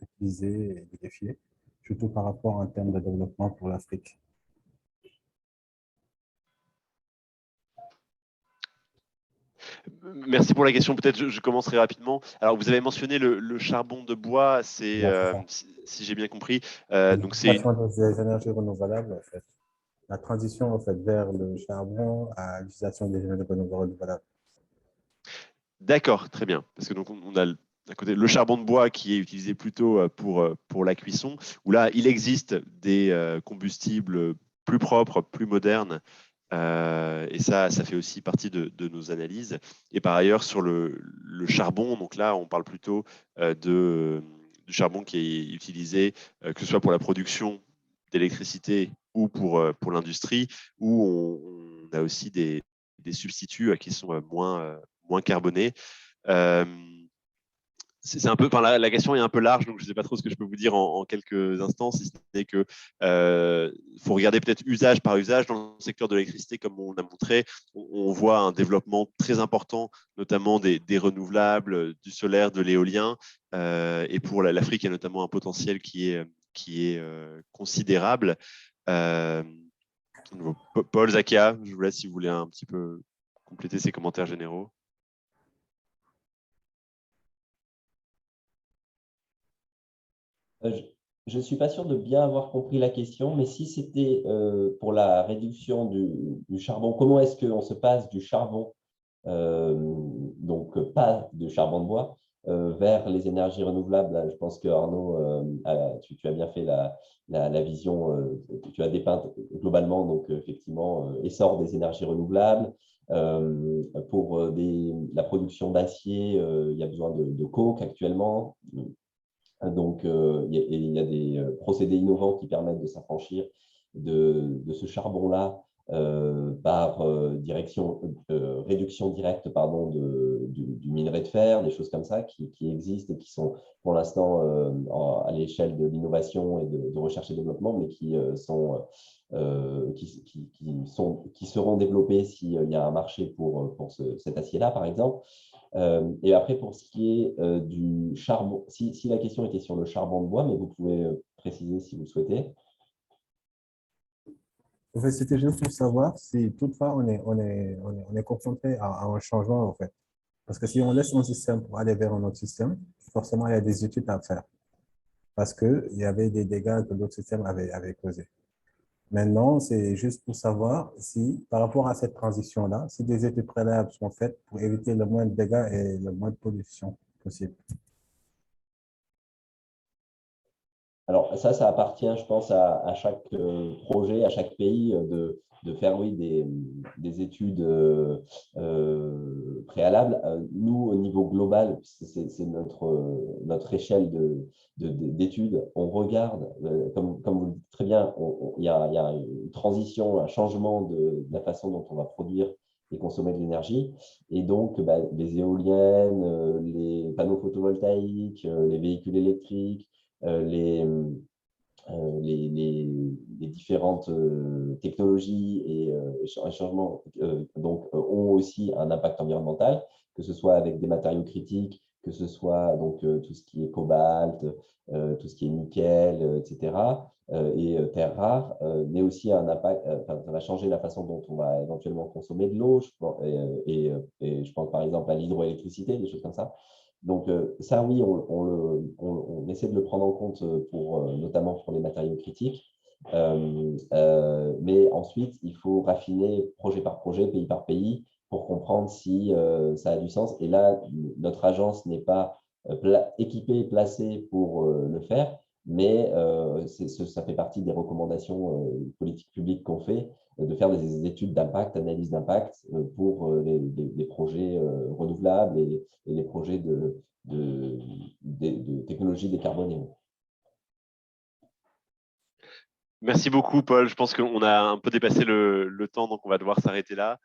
utilisés et liquéfiés, surtout par rapport en termes de développement pour l'Afrique. Merci pour la question. Peut-être je commencerai rapidement. Alors, vous avez mentionné le charbon de bois, c'est, si j'ai bien compris, donc c'est des énergies renouvelables, en fait. La transition en fait, vers le charbon à l'utilisation des énergies renouvelables. D'accord, très bien. Parce que donc on a à côté le charbon de bois qui est utilisé plutôt pour la cuisson, où là, il existe des combustibles plus propres, plus modernes. Et ça fait aussi partie de nos analyses. Et par ailleurs, sur le charbon, donc là, on parle plutôt du charbon qui est utilisé, que ce soit pour la production d'électricité ou pour l'industrie, où on a aussi des substituts qui sont moins carbonés. Euh, c'est un peu, enfin, la question est un peu large, donc je ne sais pas trop ce que je peux vous dire en quelques instants, si ce n'est que faut regarder peut-être usage par usage. Dans le secteur de l'électricité, comme on a montré, on voit un développement très important, notamment des renouvelables, du solaire, de l'éolien. Et pour l'Afrique, il y a notamment un potentiel qui est considérable. Paul, Zakia, je vous laisse si vous voulez un petit peu compléter ces commentaires généraux. Je ne suis pas sûr de bien avoir compris la question, mais si c'était pour la réduction du charbon, comment est-ce qu'on se passe du charbon, donc pas de charbon de bois, vers les énergies renouvelables? Là, je pense que Arnaud, tu as bien fait la vision que tu as dépeinte globalement, donc effectivement, essor des énergies renouvelables. Pour la production d'acier, il y a besoin de coke actuellement. Donc, il y a des procédés innovants qui permettent de s'affranchir de ce charbon-là par réduction directe pardon, du minerai de fer, des choses comme ça qui existent et qui sont pour l'instant à l'échelle de l'innovation et de recherche et développement, mais qui seront développés s'il y a un marché pour cet acier-là, par exemple. Et après, pour ce qui est du charbon, si la question était sur le charbon de bois, mais vous pouvez préciser si vous le souhaitez. En fait, c'était juste pour savoir si toutefois on est confronté à un changement, en fait. Parce que si on laisse un système pour aller vers un autre système, forcément, il y a des études à faire. Parce qu'il y avait des dégâts que l'autre système avait causés. Maintenant, c'est juste pour savoir si, par rapport à cette transition-là, si des études préalables sont faites pour éviter le moins de dégâts et le moins de pollution possible. Alors ça appartient, je pense, à chaque projet, à chaque pays de faire, oui, des études préalables. Nous, au niveau global, c'est notre échelle d'études. On regarde, comme vous le dites très bien, il y a une transition, un changement de la façon dont on va produire et consommer de l'énergie. Et donc, les éoliennes, les panneaux photovoltaïques, les véhicules électriques, les différentes technologies et changements ont aussi un impact environnemental, que ce soit avec des matériaux critiques, que ce soit donc, tout ce qui est cobalt, tout ce qui est nickel, etc., et terres rares, mais aussi un impact, ça va changer la façon dont on va éventuellement consommer de l'eau, et je pense par exemple à l'hydroélectricité, des choses comme ça. Donc ça, oui, on essaie de le prendre en compte notamment pour les matériaux critiques. Mais ensuite, il faut raffiner projet par projet, pays par pays, pour comprendre si ça a du sens. Et là, notre agence n'est pas équipée, placée pour le faire, mais ça fait partie des recommandations politiques publiques qu'on fait, de faire des études d'impact, analyse d'impact pour les projets renouvelables et les projets de technologie décarbonée. Merci beaucoup, Paul. Je pense qu'on a un peu dépassé le temps, donc on va devoir s'arrêter là.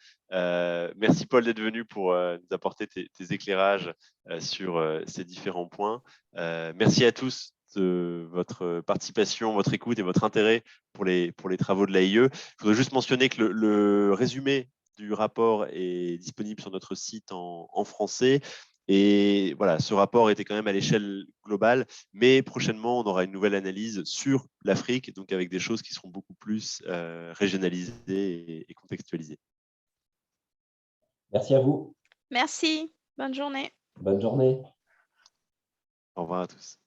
Merci, Paul, d'être venu pour nous apporter tes éclairages sur ces différents points. Merci à tous votre participation, votre écoute et votre intérêt pour les travaux de l'AIE. Je voudrais juste mentionner que le résumé du rapport est disponible sur notre site en français. Et voilà, ce rapport était quand même à l'échelle globale, mais prochainement, on aura une nouvelle analyse sur l'Afrique, donc avec des choses qui seront beaucoup plus régionalisées et contextualisées. Merci à vous. Merci. Bonne journée. Bonne journée. Au revoir à tous.